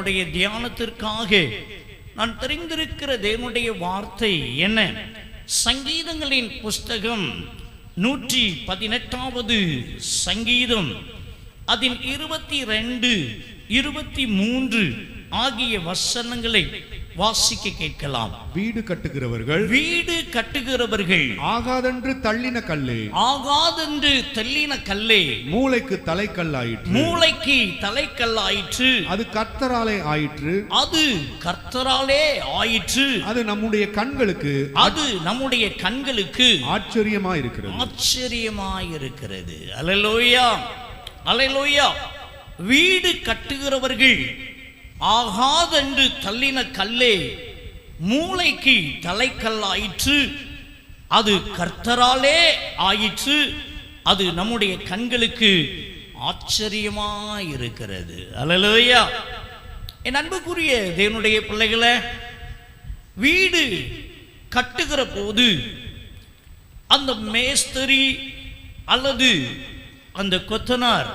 நம்முடைய தியானத்திற்காக நான் தெரிந்திருக்கிற தேவனுடைய வார்த்தை என்ன? சங்கீதங்களின் புஸ்தகம் 118வது சங்கீதம் அதன் 22, 23 ஆகிய வசனங்களை வாசிக்க கேட்கலாம். வீடு கட்டுகிறவர்கள் ஆகாதென்று தள்ளின கல்லே மூளைக்கு தலைக்கல்லாயிற்று. அது கர்த்தராலே ஆயிற்று. அது நம்முடைய கண்களுக்கு ஆச்சரியமாயிருக்கிறது. அல்லேலூயா. வீடு கட்டுகிறவர்கள் ஆகாதென்று தள்ளின கல்லே மூளைக்கு தலைக்கல்லாயிற்று. அது கர்த்தராலே ஆயிற்று. அது நம்முடைய கண்களுக்கு ஆச்சரியமாயிருக்கிறது. அல்லேலூயா. என் அன்புக்குரிய தேவனுடைய பிள்ளைகளை, வீடு கட்டுகிற போது அந்த மேஸ்திரி அல்லது அந்த கொத்தனார்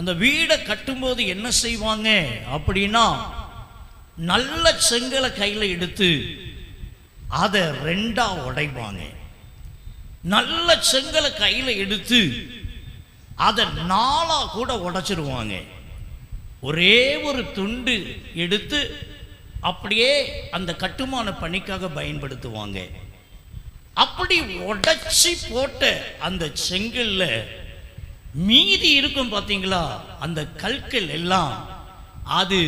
அந்த வீடை கட்டும்போது என்ன செய்வாங்க அப்படின்னா, நல்ல செங்கலை கையில் எடுத்து அதை 2ஆ உடைப்பாங்க. நல்ல செங்கலை கையில் எடுத்து அதை 4ஆ கூட உடைச்சிருவாங்க. ஒரே ஒரு துண்டு எடுத்து அப்படியே அந்த கட்டுமான பணிக்காக பயன்படுத்துவாங்க. அப்படி உடைச்சி போட்ட அந்த செங்கல்ல மீதி இருக்கும் பார்த்தீங்களா, அந்த கற்கள் எல்லாம் அது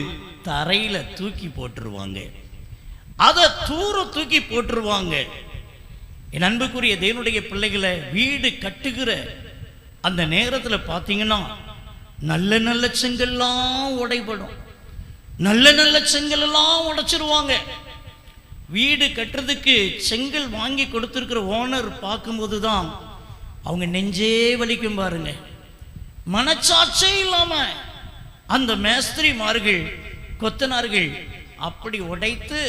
தரையில தூக்கி போட்டுருவாங்க. அதை தூக்கி போட்டுருவாங்க. என் அன்புக்குரிய தேவனுடைய பிள்ளைகளை, வீடு கட்டுகிற அந்த நேரத்தில் பார்த்தீங்கன்னா நல்ல நல்ல செங்கல்லாம் உடைபடும். நல்ல செங்கல்லாம் உடைச்சிருவாங்க. வீடு கட்டுறதுக்கு செங்கல் வாங்கி கொடுத்துருக்கிற ஓனர் பார்க்கும்போது தான் அவங்க நெஞ்சே வலிக்கும் பாருங்க. மனச்சாட்சே இல்லாம அந்த மேஸ்திரிமார்கள், கொத்தனார்கள் அப்படி உடைத்து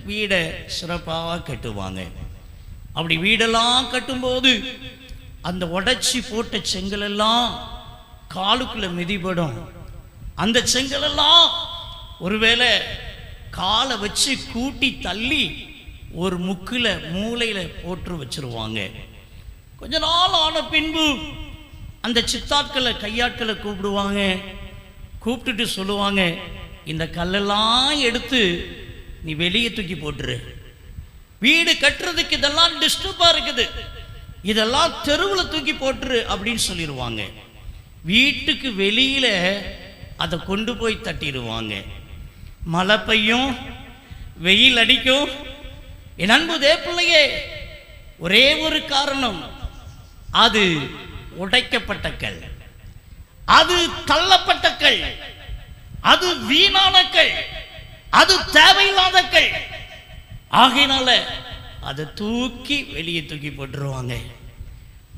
வீடை சிறப்பாக கட்டுவாங்க. அப்படி வீடெல்லாம் கட்டும்போது அந்த உடைச்சி போட்ட செங்கலெல்லாம் காலுக்குள்ள மிதிப்படும். அந்த செங்கலெல்லாம் ஒருவேளை காலை வச்சு கூட்டி தள்ளி ஒரு முக்கில் மூளையில போட்டு வச்சிருவாங்க. கொஞ்ச நாள் ஆன பின்பு அந்த சித்தாட்களை, கையாட்களை கூப்பிடுவாங்க. கூப்பிட்டுட்டு சொல்லுவாங்க, இந்த கல்லெல்லாம் எடுத்து நீ வெளியே தூக்கி போட்டுரு. வீடு கட்டுறதுக்கு இதெல்லாம் டிஸ்டர்பா இருக்குது, இதெல்லாம் தெருவில் தூக்கி போட்டுரு அப்படின்னு சொல்லிடுவாங்க. வீட்டுக்கு வெளியில அதை கொண்டு போய் தட்டிடுவாங்க. மழை பெய்யும், வெயில் அடிக்கும். என் அன்பு தேவப்பிள்ளையே, ஒரே ஒரு காரணம், அது உடைக்கப்பட்ட கல், அது தள்ளப்பட்ட கல், அது வீணான கல், அது தேவையில்லாத கல். ஆகையினால அதை வெளியே தூக்கி போட்டுருவாங்க.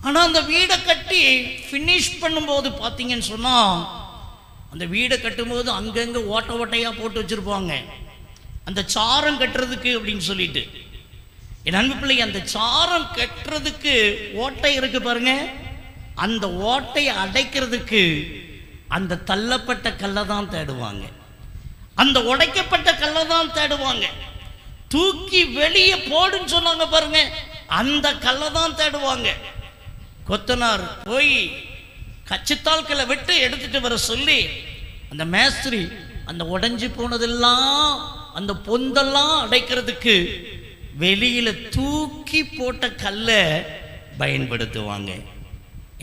ஆனா அந்த வீடை கட்டி ஃபினிஷ் பண்ணும்போது பார்த்தீங்கன்னு சொன்னா, அந்த வீடை கட்டும்போது அங்கங்க ஓட்டையா போட்டு வச்சிருப்பாங்க. அந்த சாரம் கட்டுறதுக்கு அப்படின்னு சொல்லிட்டு. என் அன்பு பிள்ளை, அந்த சாரம் கட்டுறதுக்கு ஓட்டை இருக்கு பாருங்க, அந்த ஓட்டையை அடைக்கிறதுக்கு அந்த தள்ளப்பட்ட கல்லை தான் தேடுவாங்க. அந்த உடைக்கப்பட்ட கல்லை தான் தேடுவாங்க. தூக்கி வெளியே போடுன்னு சொன்னாங்க பாருங்க, அந்த கல்லை தான் தேடுவாங்க. கொத்தனார் போய் கச்சித்தாள்களை விட்டு எடுத்துட்டு வர சொல்லி அந்த மேஸ்திரி அந்த உடைஞ்சு போனதெல்லாம், அந்த பொந்தெல்லாம் அடைக்கிறதுக்கு வெளியில தூக்கி போட்ட கல்லை பயன்படுத்துவாங்க.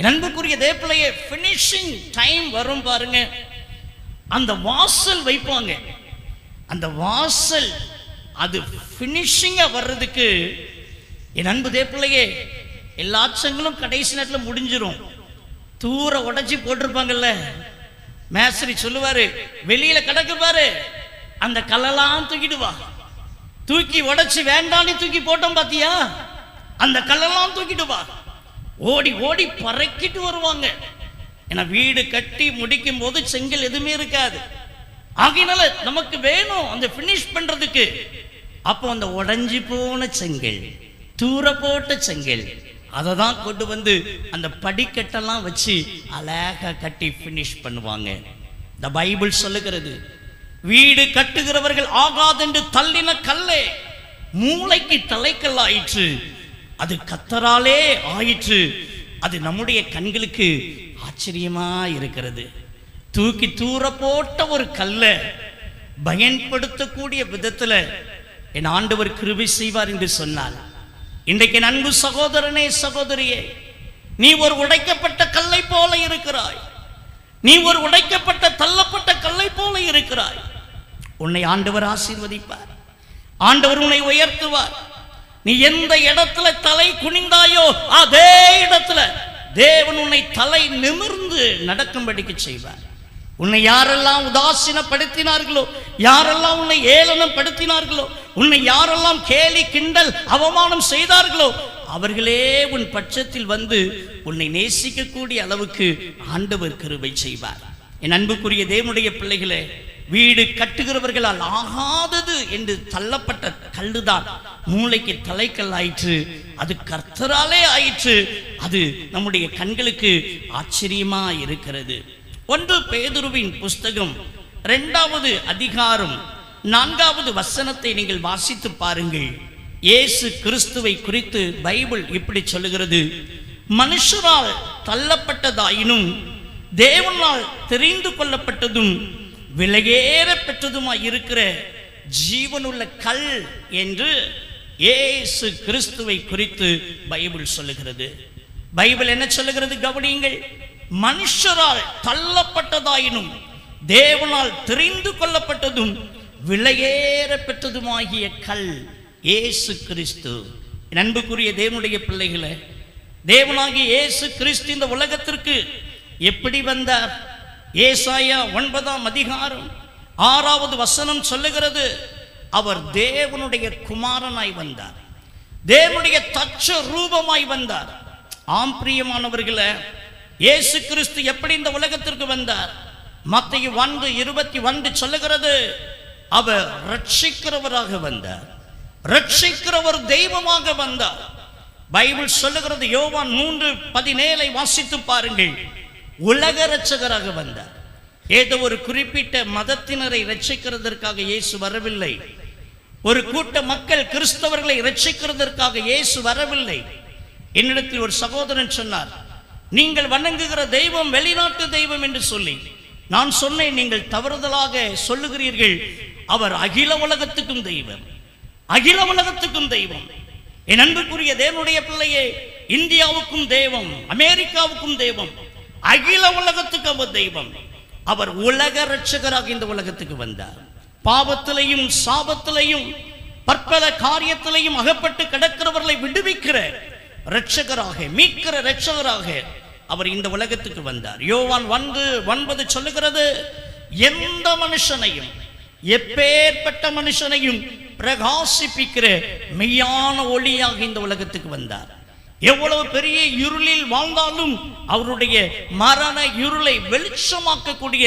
அன்புக்குரிய தேவப்பிள்ளையே, ஃபினிஷிங் டைம் வரும் பாருங்க, அந்த வாசல் வைப்பாங்க. அந்த வாசல் அது ஃபினிஷிங்கா வர்றதுக்கு என் அன்பு தேவப்பிள்ளையே, எல்லா ஆச்சங்களும் கடைசி நேரத்தில் முடிஞ்சிடும். தூர உடைச்சி போட்டிருப்பாங்கல்ல, மேஸ்திரி சொல்லுவாரு, வெளியில கிடக்கு பாரு, அந்த கல்லெல்லாம் தூக்கிட்டு வா. தூக்கி உடைச்சி வேண்டான்னு தூக்கி போட்டோம் பாத்தியா, அந்த கல்லெல்லாம் தூக்கிட்டு வா. ஓடி ஓடி பறக்கிட்டு வருவாங்க. ஏன்னா வீடு கட்டி முடிக்கும் போது செங்கல் எதுவுமே இருக்காது. ஆகையினால நமக்கு வேணும் அந்த ஃபினிஷ் பண்றதுக்கு. அப்போ அந்த உடைஞ்சி போன செங்கல், தூர போட்ட செங்கல், அதை தான் கொண்டு வந்து அந்த படிக்கட்டெல்லாம் வச்சு அழகா கட்டி ஃபினிஷ் பண்ணுவாங்க. இந்த பைபிள் சொல்லுகிறது, வீடு கட்டுகிறவர்கள் ஆகாதென்று தள்ளின கல்லே மூளைக்கு தலைக்கல் ஆயிற்று, அது கர்த்தராலே ஆயிற்று. அது நம்முடைய கண்களுக்கு ஆச்சரியமா இருக்கிறது. தூக்கி தூர போட்ட ஒரு கல்லை பயன்படுத்தக்கூடிய விதத்துல என் ஆண்டவர் கிருபை செய்வார் என்று சொன்னார். இன்றைக்கு அன்பு சகோதரனே, சகோதரியே, நீ ஒரு உடைக்கப்பட்ட கல்லை போல இருக்கிறாய். நீ ஒரு உடைக்கப்பட்ட தள்ளப்பட்ட கல்லை போல இருக்கிறாய். உன்னை ஆண்டவர் ஆசீர்வதிப்பார். ஆண்டவர் உன்னை உயர்த்துவார். நீ எந்த இடத்துல தலை குனிந்தாயோ அதே இடத்துல தேவன் உன்னை தலை நிமிர்ந்து நடக்கும்படிக்கு செய்வார். உன்னை யாரெல்லாம் உதாசீனப்படுத்தினார்களோ, யாரெல்லாம் உன்னை ஏளனப்படுத்தினார்களோ, உன்னை யாரெல்லாம் கேலி கிண்டல் அவமானம் செய்தார்களோ, அவர்களே உன் பட்சத்தில் வந்து உன்னை நேசிக்கக்கூடிய அளவுக்கு ஆண்டவர் கிருபை செய்வார். என் அன்புக்குரிய தேவனுடைய பிள்ளைகளே, வீடு கட்டுகிறவர்களால் ஆகாதது என்று தள்ளப்பட்ட கல்லுதான் மூளைக்கு தலைக்கல் ஆயிற்று. அது கர்த்தராலே ஆயிற்று. அது நம்முடைய கண்களுக்கு ஆச்சரியமா இருக்கிறது. 1 பேதுருவின் புஸ்தகம் 2வது அதிகாரம் 4வது வசனத்தை நீங்கள் வாசித்து பாருங்கள். இயேசு கிறிஸ்துவை குறித்து பைபிள் இப்படி சொல்லுகிறது: மனுஷரால் தள்ளப்பட்டதாயினும் தேவனால் தெரிந்து கொள்ளப்பட்டதும் விலையேற பெற்றதுமாய் இருக்கிற ஜீவனுள்ள கல் என்று இயேசு கிறிஸ்துவை குறித்து பைபிள் சொல்லுகிறது. பைபிள் என்ன சொல்லுகிறது கவனியுங்கள். மனுஷரால் தள்ளப்பட்டதாயினும் தேவனால் தெரிந்து கொள்ளப்பட்டதும் விலையேற பெற்றதுமாகிய கல் இயேசு கிறிஸ்து. அன்புக்குரிய தேவனுடைய பிள்ளைகளே, தேவனாகிய இயேசு கிறிஸ்து இந்த உலகத்திற்கு எப்படி வந்தார்? ஏசாயா 9ஆம் அதிகாரம் 6வது வசனம் சொல்லுகிறது, அவர் தேவனுடைய குமாரனாய் வந்தார், தேவனுடைய தச்ச ரூபமாய் வந்தார். ஆம் பிரியமானவர்களே, இயேசு கிறிஸ்து எப்படி இந்த உலகத்திற்கு வந்தார்? மத்தேயு 1:21 சொல்லுகிறது, அவர் ரட்சிக்கிறவராக வந்தார், ரட்சிக்கிறவர் தெய்வமாக வந்தார். பைபிள் சொல்லுகிறது, யோவான் 3:17 வாசித்து பாருங்கள், உலக ரட்சகராக வந்தார். ஏதோ ஒரு குறிப்பிட்ட மதத்தினரை ரட்சிக்கிறதற்காக இயேசு வரவில்லை. ஒரு கூட்ட மக்கள் கிறிஸ்தவர்களை ரட்சிக்கிறதற்காக இயேசு வரவில்லை. என்னிடத்தில் ஒரு சகோதரன் சொன்னார், நீங்கள் வணங்குகிற தெய்வம் வெளிநாட்டு தெய்வம் என்று சொல்லி. நான் சொன்னேன், நீங்கள் தவறுதலாக சொல்லுகிறீர்கள், அவர் அகில உலகத்துக்கும் தெய்வம், அகில உலகத்துக்கும் தெய்வம். என் அன்புக்குரிய தேவனுடைய பிள்ளையே, இந்தியாவுக்கும் தெய்வம், அமெரிக்காவுக்கும் தெய்வம், அகில உலகத்துக்கு அவர் தெய்வம். அவர் உலக ரட்சகராக இந்த உலகத்துக்கு வந்தார். பாவத்திலையும் சாபத்திலையும் பற்பல காரியத்திலையும் அகப்பட்டு கிடக்கிறவர்களை விடுவிக்கிற ரட்சகராக, மீட்கிற ரட்சகராக அவர் இந்த உலகத்துக்கு வந்தார். யோவான் 1:9 சொல்லுகிறது, எந்த மனுஷனையும், எப்பேற்பட்ட மனுஷனையும் பிரகாசிப்பிக்கிற மெய்யான ஒளியாக இந்த உலகத்துக்கு வந்தார். எவ்வளவு பெரிய இருளில் வாழ்ந்தாலும் அவருடைய மரண இருளை வெளிச்சமாக்கக்கூடிய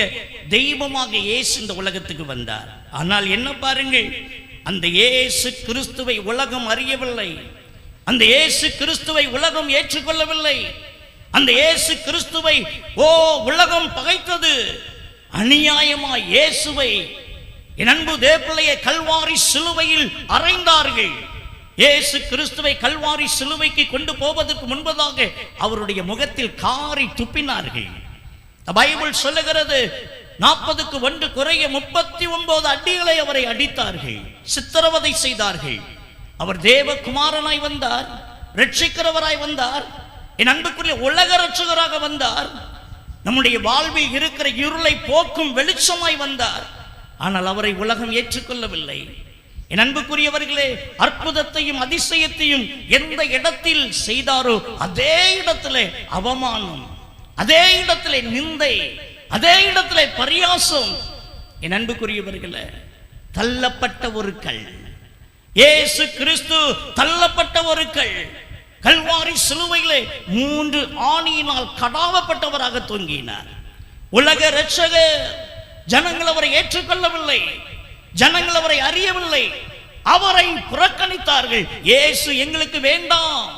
தெய்வமாக இயேசு இந்த உலகத்துக்கு வந்தார். ஆனால் என்ன பாருங்கள், அந்த இயேசு கிறிஸ்துவை உலகம் அறியவில்லை, அந்த இயேசு கிறிஸ்துவை உலகம் ஏற்றுக்கொள்ளவில்லை, அந்த இயேசு கிறிஸ்துவை உலகம் பகைத்தது. அநியாயமாய் இயேசுவை, என் அன்பு தேவப்பிள்ளையை, கல்வாரி சிலுவையில் அறைந்தார்கள். இயேசு கிறிஸ்துவை கல்வாரி சிலுவைக்கு கொண்டு போவதற்கு முன்பதாக அவருடைய முகத்தில் காரி துப்பினார்கள். பைபிள் சொல்லுகிறது, 40க்கு 1 குறைய 39 அடிகளை அவரை அடித்தார்கள், சித்திரவதை செய்தார்கள். அவர் தேவகுமாரனாய் வந்தார், ரட்சிக்கிறவராய் வந்தார், என் அன்புக்குரிய உலக ரட்சகராக வந்தார், நம்முடைய வாழ்வில் இருக்கிற இருளை போக்கும் வெளிச்சமாய் வந்தார். ஆனால் அவரை உலகம் ஏற்றுக்கொள்ளவில்லை. என் அன்புக்குரியவர்களே, அற்புதத்தையும் அதிசயத்தையும் எந்த இடத்தில் செய்தாரோ அதே இடத்திலே அவமானம், அதே இடத்திலே நிந்தை, அதே இடத்திலே பரியாசம். என் அன்புக்குரியவர்களே, தள்ளப்பட்ட ஒரு கல் இயேசு கிறிஸ்து, தள்ளப்பட்ட ஒரு கல். கல்வாரி சிலுவையிலே 3 ஆணியினால் கடாவப்பட்டவராக தொங்கினார். உலக இரட்சகர். ஜனங்கள் அவரை ஏற்றுக்கொள்ளவில்லை, ஜனங்கள் அவரை அறியவில்லை, அவரை புறக்கணித்தார்கள். இயேசு எங்களுக்கு வேண்டாம்,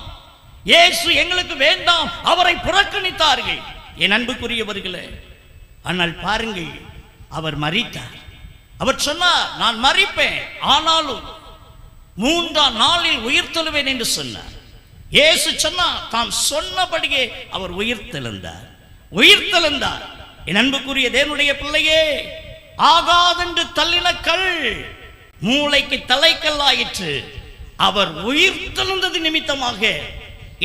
இயேசு எங்களுக்கு வேண்டாம், அவரை புறக்கணித்தார்கள். என் அன்புக்குரியவர்களே, ஆனால் பாருங்கள், அவர் மரித்தார், அவர் சொன்னார், நான் மரிப்பேன், ஆனாலும் 3ஆம் நாளில் உயிர்த்தெழுவேன் என்று சொன்னார். இயேசு சொன்னார், தாம் சொன்னபடியே அவர் உயிர்த்தெழுந்தார். என் அன்புக்குரிய தேவனுடைய பிள்ளையே, ஆகாதென்று தள்ளின கல் மூளைக்கு தலைக்கல்லாயிற்று. அவர் உயிர்த்தெழுந்தது நிமித்தமாக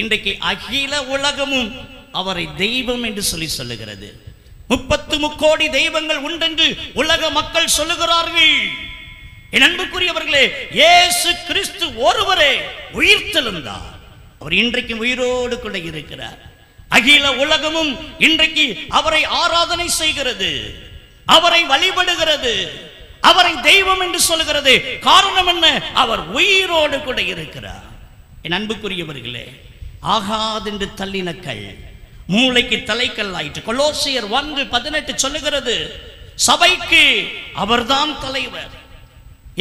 இன்றைக்கு அகில உலகமும் அவரை தெய்வம் என்று சொல்லுகிறது. 33 கோடி தெய்வங்கள் உண்டென்று உலக மக்கள் சொல்லுகிறார்கள். என் அன்புக்குரியவர்களே, இயேசு கிறிஸ்து ஒருவரே உயிர்த்தெழுந்தார். அவர் இன்றைக்கு உயிரோடு கூட இருக்கிறார். அகில உலகமும் இன்றைக்கு அவரை ஆராதனை செய்கிறது, அவரை வழிபடுகிறது, அவரை தெய்வம் என்று சொல்லுகிறது. காரணம் என்ன? அவர் உயிரோடு கூட இருக்கிறார். என் அன்புக்குரியவர்களே, ஆகாதென்று தள்ளின கல் மூளைக்கு தலைக்கல் ஆயிற்று. கொலோசியர் 1:18 சொல்லுகிறது, சபைக்கு அவர்தான் தலைவர்.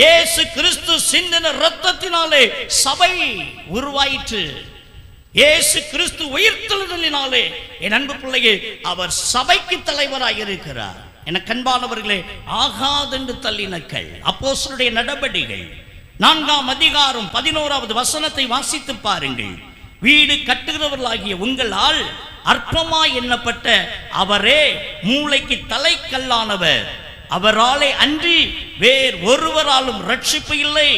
இயேசு கிறிஸ்து சிந்தின இரத்தத்தினாலே சபை உருவாயிற்று. இயேசு கிறிஸ்து உயிர்த்தெழுதலினாலே என் அன்பு பிள்ளையே அவர் சபைக்கு தலைவராக இருக்கிறார். என கண்பானவர்களே, ஆகாதென்று தள்ளின கல். அப்போஸ்தலருடைய நடபடிகள் 4ஆம் அதிகாரம் 11வது வசனத்தை வாசித்து பாருங்கள். வீடு கட்டுகிறவர்களாகிய உங்களால் அற்பமாய் எண்ணப்பட்ட அவரே மூளைக்கு தலைக்கல்லானவர். அவராலே அன்றி வேறு ஒருவராலும் ரட்சிப்பு இல்லை.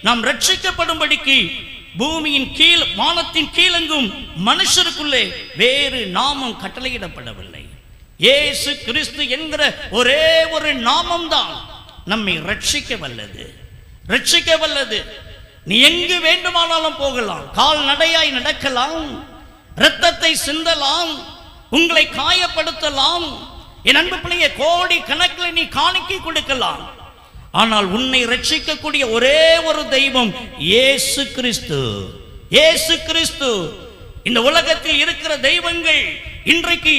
நாம் ரட்சிக்கப்படும்படிக்கு பூமியின் கீழ் வானத்தின் கீழெங்கும் மனுஷருக்குள்ளே வேறு நாமம் கட்டளையிடப்படவில்லை. இயேசு கிறிஸ்து என்கிற ஒரே ஒரு நாமம் தான் நம்மை ரட்சிக்க வல்லது. நீ எங்கு வேண்டுமானாலும் போகலாம், கால்நடையாய் நடக்கலாம், இரத்தத்தை சிந்தலாம், உங்களை காயப்படுத்தலாம். என் அன்பு பிள்ளையே, கோடி கணக்கில் நீ காணிக்கை கொடுக்கலாம். ஆனால் உன்னை ரட்சிக்கக்கூடிய ஒரே ஒரு தெய்வம் இயேசு கிறிஸ்து. இந்த உலகத்தில் இருக்கிற தெய்வங்கள் இன்றைக்கு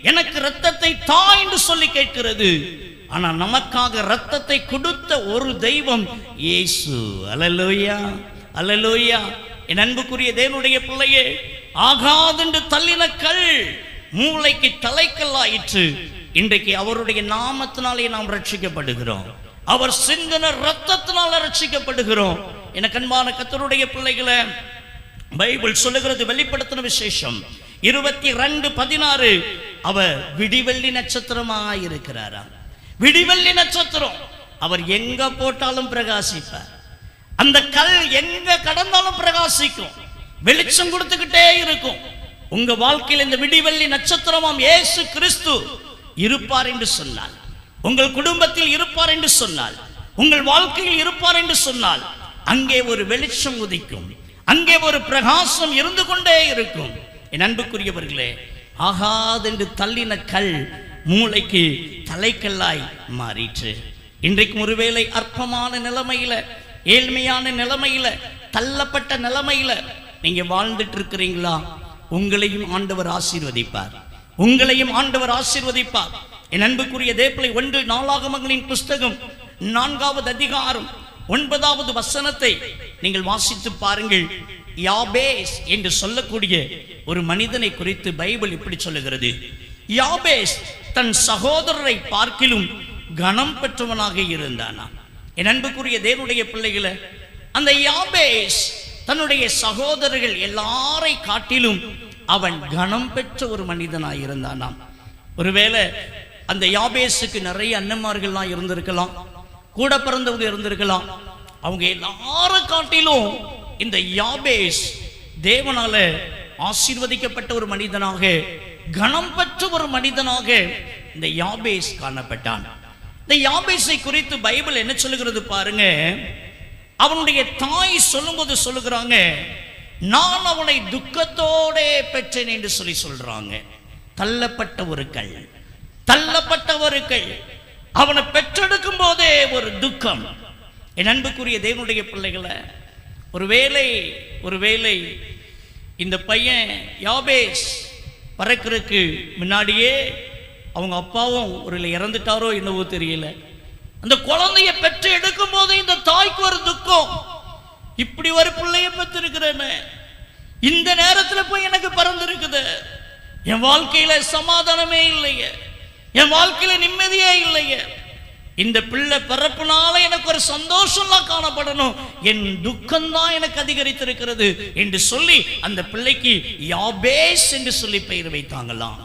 எனக்கு இரத்தத்தை தா என்று சொல்லி கேட்கிறது. ஆனால் நமக்காக இரத்தத்தை கொடுத்த ஒரு தெய்வம் இயேசு. அல்லேலூயா. என் அன்புக்குரிய தேவனுடைய பிள்ளையே, ஆகாதென்று தள்ளின கல் மூளைக்கு தலைக்கல்லாயிற்று. இன்றைக்கு அவருடைய நாமத்தினாலே நாம் ரட்சிக்கப்படுகிறோம். அவர் சிந்தின இரத்தத்தினால ரட்சிக்கப்படுகிறோம். எனக்கு அன்பான கர்த்தருடைய பிள்ளைகளை, பைபிள் சொல்லுகிறது, வெளிப்படுத்தின விசேஷம் 22:16 அவர் விடிவெள்ளி நட்சத்திரமாய் இருக்கிறாராம். விடிவெள்ளி நட்சத்திரம். அவர் எங்க போட்டாலும் பிரகாசிப்பார். அந்த கல் எங்க கடந்தாலும் பிரகாசிக்கும், வெளிச்சம் கொடுத்துக்கிட்டே இருக்கும். உங்க வாழ்க்கையில் இந்த விடிவெள்ளி நட்சத்திரமாம் இயேசு கிறிஸ்து இருப்பார் என்று சொன்னால், உங்கள் குடும்பத்தில் இருப்பார் என்று சொன்னால், உங்கள் வாழ்க்கையில் இருப்பார் என்று சொன்னால், அங்கே ஒரு வெளிச்சம் உதிக்கும், அங்கே ஒரு பிரகாசம் இருந்து கொண்டே இருக்கும். என் அன்புக்குரியவர்களே, ஆகாதென்று தள்ளின கல் மூளைக்கு தலைக்கல்லாய் மாறிற்று. இன்றைக்கும் ஒருவேளை அற்பமான நிலைமையில, ஏழ்மையான நிலைமையில, தள்ளப்பட்ட நிலைமையில நீங்க வாழ்ந்துட்டு இருக்கிறீங்களா? உங்களையும் ஆண்டவர் ஆசீர்வதிப்பார். என் அன்புக்குரிய தேவப்பிள்ளை, 1 நாளாகமங்களின் புஸ்தகம் 4வது அதிகாரம் 9வது வசனத்தை நீங்கள் வாசித்து பாருங்கள். யாபேஸ் என்று சொல்லக்கூடிய ஒரு மனிதனை குறித்து பைபிள் இப்படி சொல்லுகிறது. யாபேஸ் தன் சகோதரரை பார்க்கிலும் கனம் பெற்றவனாக இருந்தானா. என் அன்புக்குரிய தேவனுடைய பிள்ளைகளை, அந்த யாபேஸ் தன்னுடைய சகோதரர்கள் எல்லாரை காட்டிலும் அவன் கனம் பெற்ற ஒரு மனிதனாய் இருந்தானாம். ஒருவேளை அந்த யாபேஸுக்கு நிறைய அண்ணன்மார்கள்லாம் இருந்திருக்கலாம், கூட பிறந்தவங்க இருந்திருக்கலாம். அவங்க எல்லாரை காட்டிலும் இந்த யாபேஸ் தேவனால ஆசீர்வதிக்கப்பட்ட ஒரு மனிதனாக, கனம் பெற்ற ஒரு மனிதனாக இந்த யாபேஸ் காணப்பட்டான். இந்த யாபேஸை குறித்து பைபிள் என்ன சொல்லுகிறது பாருங்க. அவனுடைய தாய் சொல்லும்போது சொல்லுகிறாங்க, நான் அவனை துக்கத்தோட பெற்றேன் என்று சொல்றாங்க. தள்ளப்பட்ட ஒரு கல் அவனை பெற்றெடுக்கும் போதே ஒரு துக்கம். என் அன்புக்குரிய தேவனுடைய பிள்ளைகளை, ஒருவேளை இந்த பையன் யாபேஸ் பறக்கிறதுக்கு முன்னாடியே அவங்க அப்பாவும் ஒரு இறந்துட்டாரோ என்னவோ தெரியல. அந்த குழந்தைய பெற்று எடுக்கும் போது இந்த தாய்க்கு ஒரு துக்கம். இப்படி ஒரு பிள்ளைய பெற்றிருக்கிறேன்னு, இந்த நேரத்தில் போய் எனக்கு பிறந்திருக்குது, என் வாழ்க்கையில சமாதானமே இல்லையே, என் வாழ்க்கையில நிம்மதியே இல்லையே, இந்த பிள்ளை பிறப்புனால எனக்கு ஒரு சந்தோஷம்லாம் காணப்படணும், என் துக்கம்தான் எனக்கு அதிகரித்திருக்கிறது என்று சொல்லி அந்த பிள்ளைக்கு யாபேஸ் என்று சொல்லி பெயர் வைத்தாங்களாம்.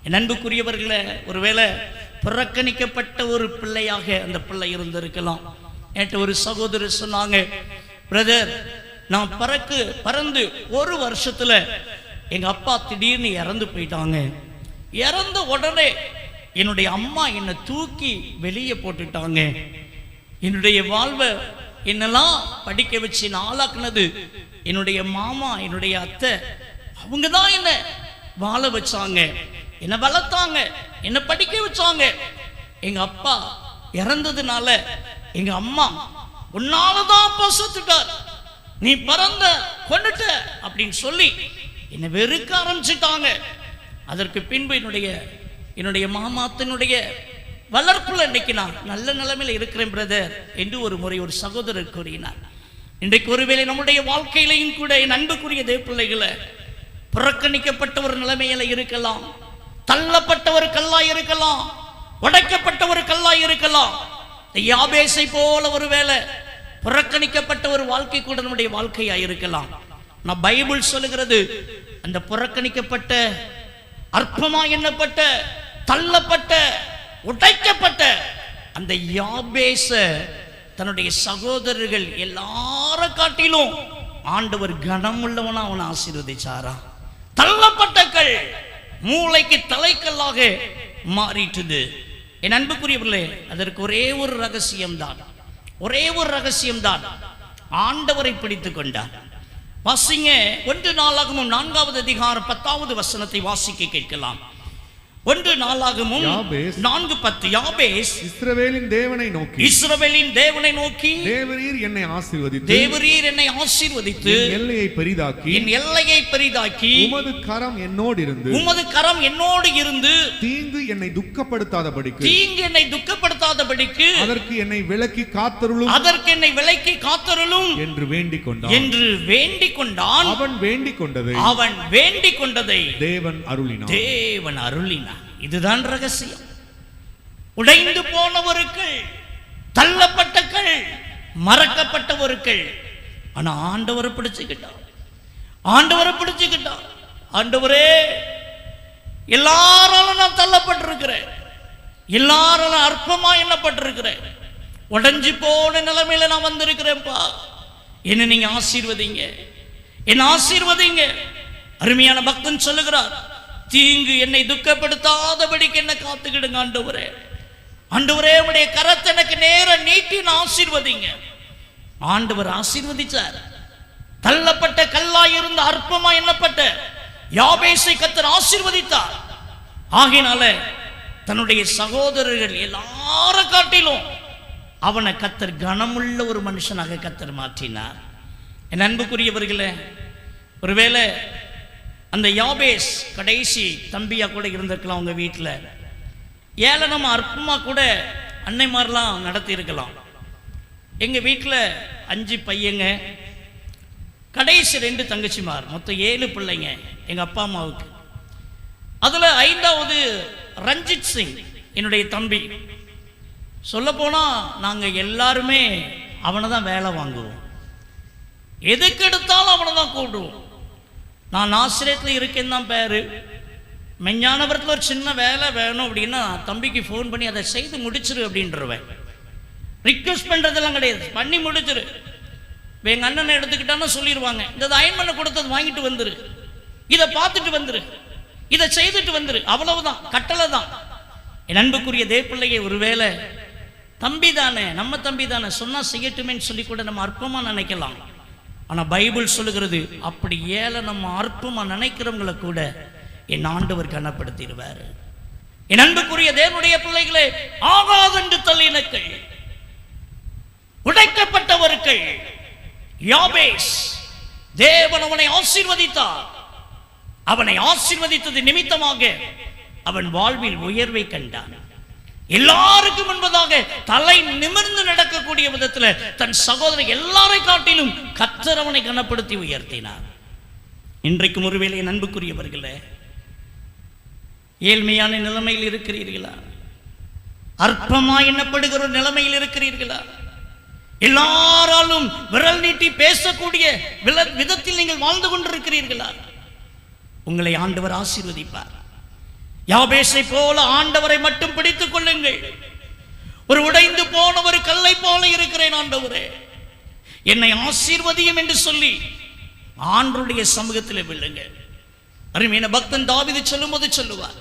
என் அன்புக்குரியவர்களே, ஒருவேளை புறக்கணிக்கப்பட்ட ஒரு பிள்ளையாக அந்த பிள்ளை இருந்திருக்கலாம். என்கிட்ட ஒரு சகோதரர் சொன்னாங்க, பிரதர், நான் பறந்து ஒரு வருஷத்துல எங்க அப்பா திடீர்னு இறந்து போயிட்டாங்க. இறந்த உடனே என்னுடைய அம்மா என்னை தூக்கி வெளியே போட்டுட்டாங்க. என்னுடைய வாழ்வை என்னெல்லாம் படிக்க வச்சு ஆளாக்குனது என்னுடைய மாமா, என்னுடைய அத்தை, அவங்க தான் என்ன வாழ வச்சாங்க, என்னை வளர்த்தாங்க, என்னை படிக்க வச்சாங்க. எங்க அப்பா இறந்ததுனால எங்க அம்மா, உன்னாலதான் அப்பா செத்துட்டார், நீ பிறந்த கொண்டுட்ட அப்படின்னு சொல்லி என்னை வெறுக்க ஆரம்பிச்சுட்டாங்க. அதற்கு பின்பு என்னுடைய மாமாத்தினுடைய வளர்ப்புல இன்னைக்கு நான் நல்ல நிலைமையில இருக்கிறேன் பிரதர் என்று ஒரு முறை ஒரு சகோதரர் கூறினார். இன்றைக்கு ஒருவேளை நம்முடைய வாழ்க்கையிலையும் கூட என் அன்புக்குரிய தேவப்பிள்ளைகளை புறக்கணிக்கப்பட்ட ஒரு நிலைமையில இருக்கலாம், தள்ளப்பட்ட ஒரு கல்லாய் இருக்கலாம், உடைக்கப்பட்ட ஒரு கல்லாய் இருக்கலாம். யாபேசை போல ஒருவேளை புறக்கணிக்கப்பட்ட ஒரு வாழ்க்கை கூட நம்முடைய வாழ்க்கையா இருக்கலாம். நான் பைபிள் சொல்லுகிறது, அந்த புறக்கணிக்கப்பட்ட, அற்பமா எண்ணப்பட்ட, தள்ளப்பட்ட, உடைக்கப்பட்ட அந்த யாபேச தன்னுடைய சகோதரர்கள் எல்லார காட்டிலும் ஆண்டவர் கனமுள்ளவனா அவனை ஆசீர்வதிச்சாரா. தள்ளப்பட்ட கல் மூளைக்கு தலைக்கல்லாக மாறிட்டது. என் அன்புக்குரியவர்களே, அதற்கு ஒரே ஒரு ரகசியம்தான், ஆண்டவரை பிடித்துக் கொண்டார். வாசிங்க 1 நாளாகமும் 4வது அதிகாரம் 10வது வசனத்தை வாசிக்க கேட்கலாம். 1 நாளாகமும் 4:10. யாபேஸ் இஸ்ரவேலின் தேவனை நோக்கி, தேவரீர் என்னை ஆசீர்வதித்து என் எல்லையை பெரிதாக்கி உமது கரம் என்னோடு இருந்து தீங்கு என்னை துக்கப்படுத்தாதபடிக்கு அதற்கு என்னை விலக்கி காத்தருளும் என்று வேண்டிக் கொண்டான். அவன் வேண்டிக் கொண்டதை தேவன் அருளினார். இதுதான் ரகசியம். உடைந்து போனவர்கள், தள்ளப்பட்டவர்கள், மறக்கப்பட்டவர்கள், ஆனா ஆண்டவரை பிடிச்சுக்கிட்டான். ஆண்டவரே, எல்லாராலும் நான் தள்ளப்பட்டிருக்கிறேன், எல்லாராலும் அற்பமா எண்ணப்பட்டிருக்கிறேன், உடைஞ்சு போன நிலைமையில நான் வந்திருக்கிறேன்ப்பா, என்ன நீங்க ஆசீர்வதிங்க. அருமையான பக்தன் சொல்லுகிறார், தீங்கு என்னை துக்கப்படுத்தாதபடிக்கு என்ன காத்துக்கிடுங்க ஆண்டவரே, உடைய கரத்தை எனக்கு நேர நீட்டி ஆசீர்வதிங்க. ஆண்டவர் ஆசீர்வதிச்சார். தள்ளப்பட்ட கல்லாய் இருந்த, அற்பமா எண்ணப்பட்ட யாபேசை கர்த்தர் ஆசீர்வதித்தார். ஆகையினால தன்னுடைய சகோதரர்கள் எல்லார காட்டிலும் அவனை கர்த்தர் கனமுள்ள ஒரு மனுஷனாக கர்த்தர் மாற்றினார். என் அன்புக்குரியவர்களே, ஒருவேளை அந்த யாபேஸ் கடைசி தம்பியா கூட இருந்திருக்கலாம். உங்க வீட்டில் ஏளனமா அற்பமா கூட அன்னைமாரெலாம் நடத்தி இருக்கலாம். எங்க வீட்டில் 5 பையங்க, கடைசி 2 தங்கச்சிமார், மொத்தம் 7 பிள்ளைங்க எங்க அப்பா அம்மாவுக்கு. அதுல 5வது ரஞ்சித் சிங் என்னுடைய தம்பி. சொல்ல போனா நாங்க எல்லாருமே அவனை தான் வேலை வாங்குவோம், எதுக்கு எடுத்தாலும் அவனை தான் கூப்பிடுவோம். நான் ஆசிரியத்தில் இருக்கேன்னு தான் பேரு. மெஞ்ஞானபுரத்தில் ஒரு சின்ன வேலை வேணும் அப்படின்னா தம்பிக்கு ஃபோன் பண்ணி அதை செய்து முடிச்சிரு அப்படின்றவேன். ரிக்வெஸ்ட் பண்ணுறதெல்லாம் கிடையாது, பண்ணி முடிச்சிரு. எங்கள் அண்ணனை எடுத்துக்கிட்டான்னு சொல்லிடுவாங்க, இந்த அயன் பண்ண கொடுத்தது வாங்கிட்டு வந்துரு, இதை பார்த்துட்டு வந்துரு, இதை செய்துட்டு வந்துரு, அவ்வளவுதான், கட்டளை தான். என் அன்புக்குரிய தேவப்பிள்ளையை, ஒருவேளை தம்பி தானே, நம்ம தம்பி தானே, சொன்னால் செய்யட்டுமேன்னு சொல்லி கூட நம்ம அற்பமாக நினைக்கலாம். ஆனால் பைபிள் சொல்லுகிறது, அப்படி நம்ம அற்பமாக நினைக்கிறவங்களை கூட என் ஆண்டவர் கனப்படுத்திடுவார். என் அன்புக்குரிய தேவனுடைய பிள்ளைகளே, ஆகாதென்று தள்ளினர்கள், உடைக்கப்பட்டவர்கள், யாபேஸ், தேவன் அவனை ஆசீர்வதித்தார். அவனை ஆசீர்வதித்தது நிமித்தமாக அவன் வாழ்வில் உயர்வை கண்டான். எல்லாருக்கும் முன்பதாக தலை நிமிர்ந்து நடக்கக்கூடிய விதத்தில் தன் சகோதரர் எல்லாரை காட்டிலும் கர்த்தர் அவனை கனப்படுத்தி உயர்த்தினார். இன்றைக்கும் ஒருவேளை அன்புக்குரியவர்களே, ஏழ்மையான நிலைமையில் இருக்கிறீர்களா? அற்பமா எண்ணப்படுகிற ஒரு நிலைமையில் இருக்கிறீர்களா? எல்லாராலும் விரல் நீட்டி பேசக்கூடிய விதத்தில் நீங்கள் வாழ்ந்து கொண்டிருக்கிறீர்களா? உங்களை ஆண்டவர் ஆசீர்வதிப்பார். யாபேசை போல ஆண்டவரை மட்டும் பிடித்துக் கொள்ளுங்கள். ஒரு உடைந்து போன ஒரு கல்லை போல இருக்கிறேன் ஆண்டவரே, என்னை ஆசீர்வதியும் என்று சொல்லி ஆண்டவருடைய சமூகத்தில் விழுங்க. அருமையான பக்தன் தாவீது சொல்லும்போது சொல்லுவார்,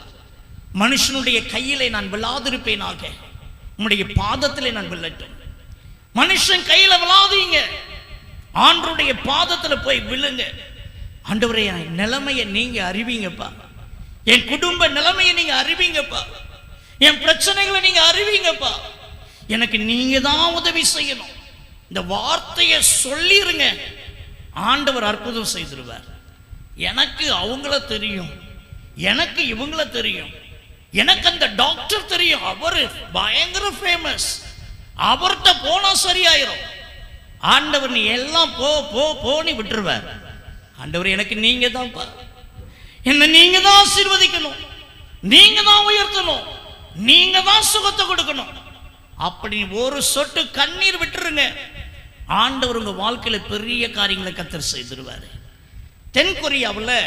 மனுஷனுடைய கையிலே நான் விழாதிருப்பேனாக, உம்முடைய பாதத்திலே நான் விழட்டும். மனுஷன் கையில விழாதீங்க, ஆண்டவருடைய பாதத்துல போய் விழுங்க. ஆண்டவரே, என் நிலைமையை நீங்க அறிவீங்கப்பா, என் குடும்ப நிலைமையை நீங்க அறிவீங்கப்பா, என் பிரச்சனைகளை நீங்க அறிவீங்கப்பா, எனக்கு நீங்க தான் உதவி செய்யணும். இந்த வார்த்தையை சொல்லிருங்க, ஆண்டவர் அற்புதம் செய்திருவார். எனக்கு அவங்கள தெரியும், எனக்கு இவங்கள தெரியும், எனக்கு அந்த டாக்டர் தெரியும், அவரு பயங்கர ஃபேமஸ், அவர்கிட்ட போனா சரியாயிரும். ஆண்டவர் நீ எல்லாம் போ போ போன்னு விட்டுருவார். ஆண்டவர் எனக்கு நீங்க தான்ப்பா, என்ன நீங்க தான் ஆசீர்வதிக்கணும், நீங்க தான் உயர்த்தணும், நீங்க தான் சுகத்தை கொடுக்கணும். அப்படி ஒரு சொட்டு கண்ணீர் விட்டுருங்க, ஆண்டவர் உங்க வாழ்க்கையில பெரிய காரியங்களை கர்த்தர் செய்திருவாரு. தென் கொரியாவில்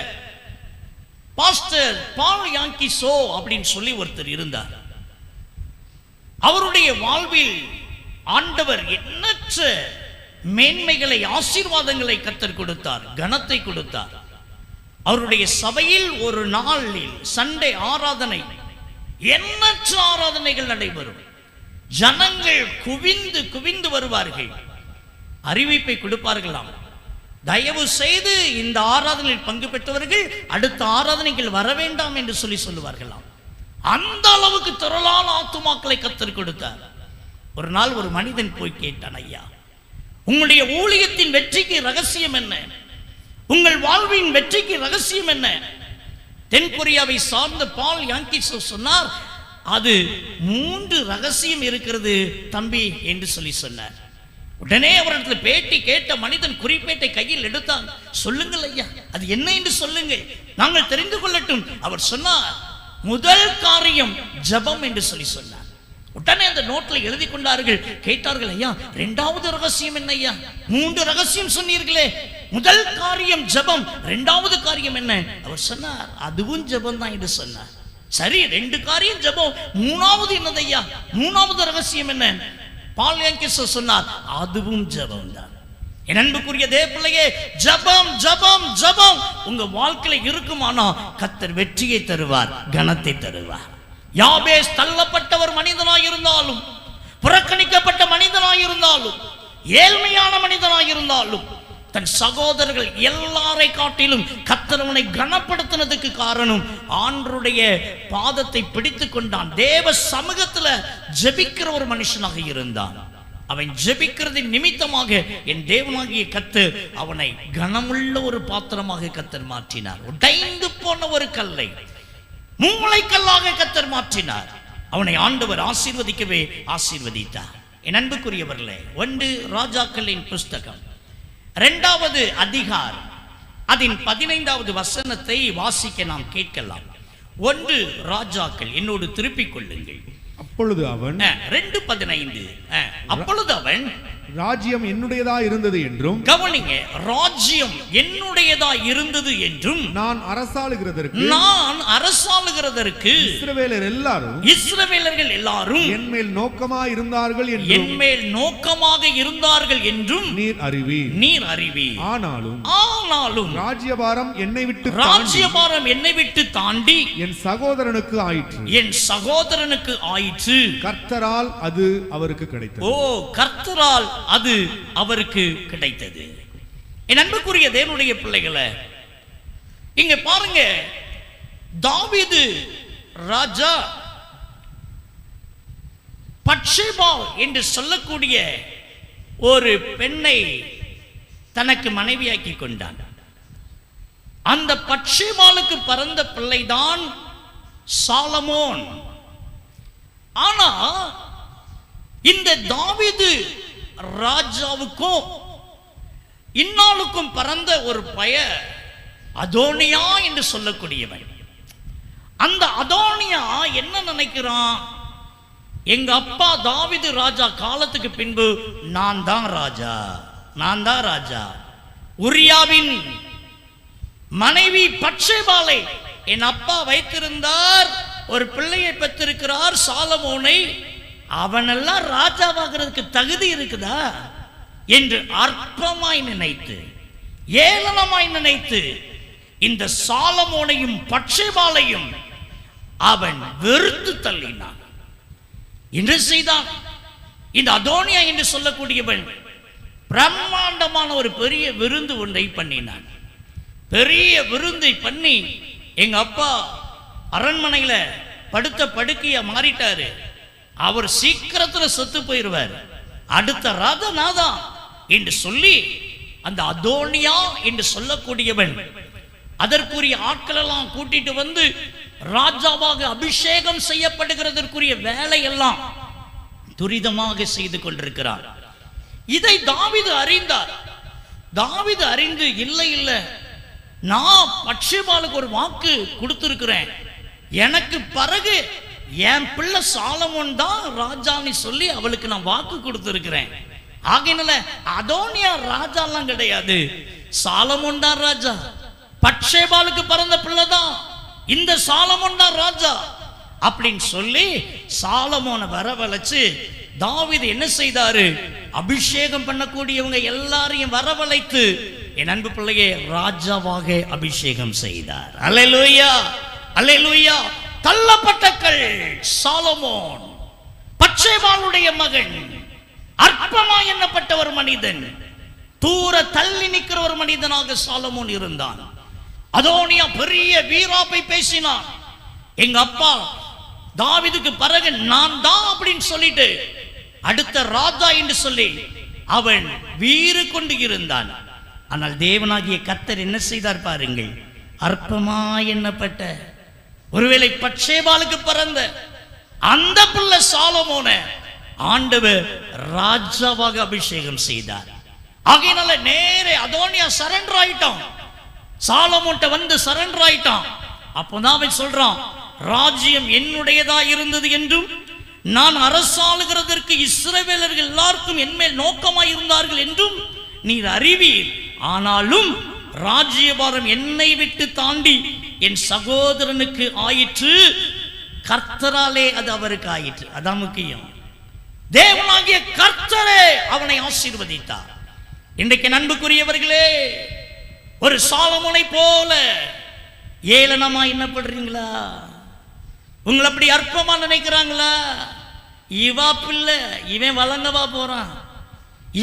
பாஸ்டர் பால் யாங்கி சோ அப்படின்னு சொல்லி ஒருத்தர் இருந்தார். அவருடைய வாழ்வில் ஆண்டவர் எண்ணற்ற மேன்மைகளை, ஆசீர்வாதங்களை கர்த்தர் கொடுத்தார், கனத்தை கொடுத்தார். அவருடைய சபையில் ஒரு நாளில் சண்டே ஆராதனை, எண்ணற்ற ஆராதனைகள் நடைபெறும். ஜனங்கள் குவிந்து குவிந்து வருவார்கள். அறிவிப்பை கொடுப்பார்களாம், தயவு செய்து இந்த ஆராதனையில் பங்கு பெற்றவர்கள் அடுத்த ஆராதனைகள் வர வேண்டாம் என்று சொல்லுவார்களாம். அந்த அளவுக்கு திரளான ஆத்துமாக்களை கர்த்தர் கொடுத்தார். ஒரு நாள் ஒரு மனிதன் போய் கேட்டான், ஐயா, உங்களுடைய ஊழியத்தின் வெற்றிக்கு ரகசியம் என்ன? உங்கள் வாழ்வின் வெற்றிக்கு ரகசியம் என்ன? தென் கொரியாவை சார்ந்த பால் யாங்கி சோ சொன்னார், அது 3 ரகசியம் இருக்கிறது தம்பி என்று சொன்னார். உடனே அவரிடத்தில் பேட்டி கேட்ட மனிதன் குறிப்பேட்டை கையில் எடுத்தான். சொல்லுங்கள் ஐயா, அது என்ன என்று சொல்லுங்கள், நாங்கள் தெரிந்து கொள்ளட்டும். அவர் சொன்னார், முதல் காரியம் ஜெபம் என்று சொன்னார். உடனே அந்த நோட்ல எழுதி கொண்டார்கள். கேட்டார்கள், ஐயா 2வது ரகசியம் என்ன ஐயா? 3 ரகசியம் சொன்னீர்களே, முதல் காரியம் ஜெபம், 2வது காரியம் என்ன? அவர் சொன்னார், அதுவும் ஜெபம் தான் என்று சொன்னார். சரி, 2 காரியம் ஜெபம், 3வது என்னது ஐயா? 3வது ரகசியம் என்ன? பால் யாங்கி சோ சொன்னார், அதுவும் ஜெபம் தான். என் அன்புக்குரிய தேவ பிள்ளையே, ஜெபம் ஜெபம் ஜெபம் உங்க வாழ்க்கையில இருக்குமானா கர்த்தர் வெற்றியை தருவார், கனத்தை தருவார். யாபேஸ் தள்ளப்பட்ட ஒரு மனிதனாய் இருந்தாலும், புறக்கணிக்கப்பட்ட மனிதனாய் இருந்தாலும், ஏழ்மையான மனிதனாய் இருந்தாலும், தன் சகோதரர்கள் எல்லாரை காட்டிலும் கர்த்தர் அவனை கனப்படுத்தினதுக்கு காரணம் ஆண்டவருடைய பாதத்தை பிடித்துக் கொண்டான். தேவ சமூகத்துல ஜெபிக்கிற ஒரு மனுஷனாக இருந்தான். அவன் ஜெபிக்கிறதின் நிமித்தமாக என் தேவனாகிய கர்த்தர் அவனை கனமுள்ள ஒரு பாத்திரமாக கர்த்தர் மாற்றினார். உடைந்து போன ஒரு கல்லை மூளைக்கல்லாக கர்த்தர் மாற்றினார். அவனை ஆண்டவர் ஆசீர்வதிக்கவே ஆசீர்வதித்தார். என் அன்புக்குரியவர்களே, 1 ராஜாக்களின் புஸ்தகம் 2வது அதிகாரம் அதன் 15வது வசனத்தை வாசிக்க நாம் கேட்கலாம். 1 ராஜாக்கள், என்னோடு திருப்பிக் கொள்ளுங்கள். அப்பொழுது அவன் 2:15 அப்பொழுது அவன், ராஜ்யம் என்னுடையதா இருந்தது என்றும், கவனிங்க, ராஜ்யம் என்னுடையதா இருந்தது என்றும், நான் அரசாளுகிறதற்கு இஸ்ரவேலர்கள் எல்லாரும் என்மேல் நோக்கமாக இருந்தார்கள் என்றும் நீர் அறிவீர். ஆனாலும் ராஜ்யபாரம் என்னை விட்டு தாண்டி என் சகோதரனுக்கு ஆயிற்று. கர்த்தரால் அது அவருக்கு கிடைத்தது. கர்த்தரால் அது அவருக்கு கிடைத்தது. என் அன்புக்குரிய தேவனுடைய பிள்ளைகளை, இங்க பாருங்க, தாவீது ராஜா பட்சேபா என்று சொல்லக்கூடிய ஒரு பெண்ணை தனக்கு மனைவியாக்கி கொண்டான். அந்த பட்சேபாலுக்கு பிறந்த பிள்ளைதான் சாலமோன். ஆனா இந்த தாவீது ராஜாவுக்கும் இன்னாளுக்கும் பிறந்த ஒரு பையன் அதோனியா என்று சொல்லக்கூடியவன். அந்த அதோனியா என்ன நினைக்கிறான்? எங்க அப்பா தாவீது ராஜா காலத்துக்கு பின்பு நான் தான் ராஜா. உரியாவின் மனைவி பட்சேபாளை என் அப்பா வைத்திருந்தார். ஒரு பிள்ளையை பெற்றிருக்கிறார் சாலமோனை. அவனெல்லாம் ராஜாவாகிறதுக்கு தகுதி இருக்குதா என்று அற்பமாய் நினைத்து, ஏளனமாய் நினைத்து இந்த சாலமோனையும் பட்சேபாளையும் அவன் வெறுத்து தள்ளினான். என்ன செய்தான்? இந்த அதோனியா என்று சொல்லக்கூடியவன் பிரம்மாண்டமான ஒரு பெரிய விருந்து ஒன்றை பண்ணினான். பெரிய விருந்தை பண்ணி எங்க அப்பா அரண்மனையில படுத்த படுக்கைய மாறிட்டாரு. அவர் சீக்கிரத்துல செத்து போயிருவார், அடுத்த ராஜநாதான் என்று சொல்லி அந்த அதோனியா என்று சொல்லக்கூடியவன் அதற்குரிய ஆட்கள் எல்லாம் கூட்டிட்டு வந்து ராஜாவாக அபிஷேகம் செய்யப்படுகிறதற்குரிய வேலையெல்லாம் துரிதமாக செய்து கொண்டிருக்கிறார். இதை தாவீது அறிந்தார். தாவீது அறிந்து, இல்லை நான் பட்சேபாளுக்கு ஒரு வாக்கு கொடுத்திருக்கிறேன், எனக்கு பிறகு என் பிள்ளை சாலமோன் தான் ராஜான்னு சொல்லி அவளுக்கு நான் வாக்கு கொடுத்திருக்கிறேன். ஆகையினால அதோனியா ராஜாலாம் கிடையாது, சாலமோன் தான் ராஜா. பட்சேபாளுக்கு பிறந்த பிள்ளை தான் இந்த சாலமோன் தான் ராஜா அப்படின்னு சொல்லி சாலமோனை வரவழைச்சு தாவீது என்ன செய்தாரு? அபிஷேகம் பண்ணக்கூடியவங்க எல்லாரையும் வரவழைத்து என் அன்பு பிள்ளையை ராஜாவாக அபிஷேகம் செய்தார். அல்லேலூயா, அல்லேலூயா. தள்ளப்பட்டக்கள் சாலமோன், பட்சேபாளுடைய மகன், அற்பமா எண்ணப்பட்ட ஒரு மனிதன், தூர தள்ளி நிற்கிற ஒரு மனிதனாக சாலமோன் இருந்தான். அதோனியா பெரிய வீராப்பை பேசினான். எங்க அப்பா தாவீதுக்கு பிறகு நான் தான் அப்படின்னு சொல்லிட்டு அடுத்த ராஜா என்று சொல்லி அவன் வீறு கொண்டு இருந்தான். ஆனால் தேவனாகிய கர்த்தர் என்ன செய்தார் பாருங்கள், அற்பமா எண்ணப்பட்ட ஒருவேளை பட்சேபாளுக்கு பிறந்த அந்த பிள்ளை சாலமோனை ஆண்டவர் ராஜாவாக அபிஷேகம் செய்தார். ஆகையினால நேரே அதோனியா சரண்டர் ஆயிட்டான், சாலமோன்ட்ட வந்து சரண்டர் ஆயிட்டான். அப்போதான் அவன் சொல்றான், ராஜ்யம் என்னுடையதா இருந்தது என்றும் நான் அரசாளுகிறதற்கு இஸ்ரவேலர்கள் எல்லாருக்கும் என்மேல் நோக்கமாய் இருந்தார்கள் என்றும் நீர் அறிவீர். ஆனாலும் ராஜ்யபாரம் என்னை விட்டு தாண்டி என் சகோதரனுக்கு ஆயிற்று, கர்த்தராலே அது அவருக்கு ஆயிற்று. அதான் முக்கியம். தேவனாகிய கர்த்தரே அவனை ஆசீர்வதித்தார். இன்றைக்கு அன்புக்குரியவர்களே, ஒரு சாலமோனை போல ஏளனமா எண்ணப்படுறீங்களா? உங்களை அப்படி அற்பமா நினைக்கிறாங்களா? இவா பிள்ளை இவன் வழங்கவா போறான்,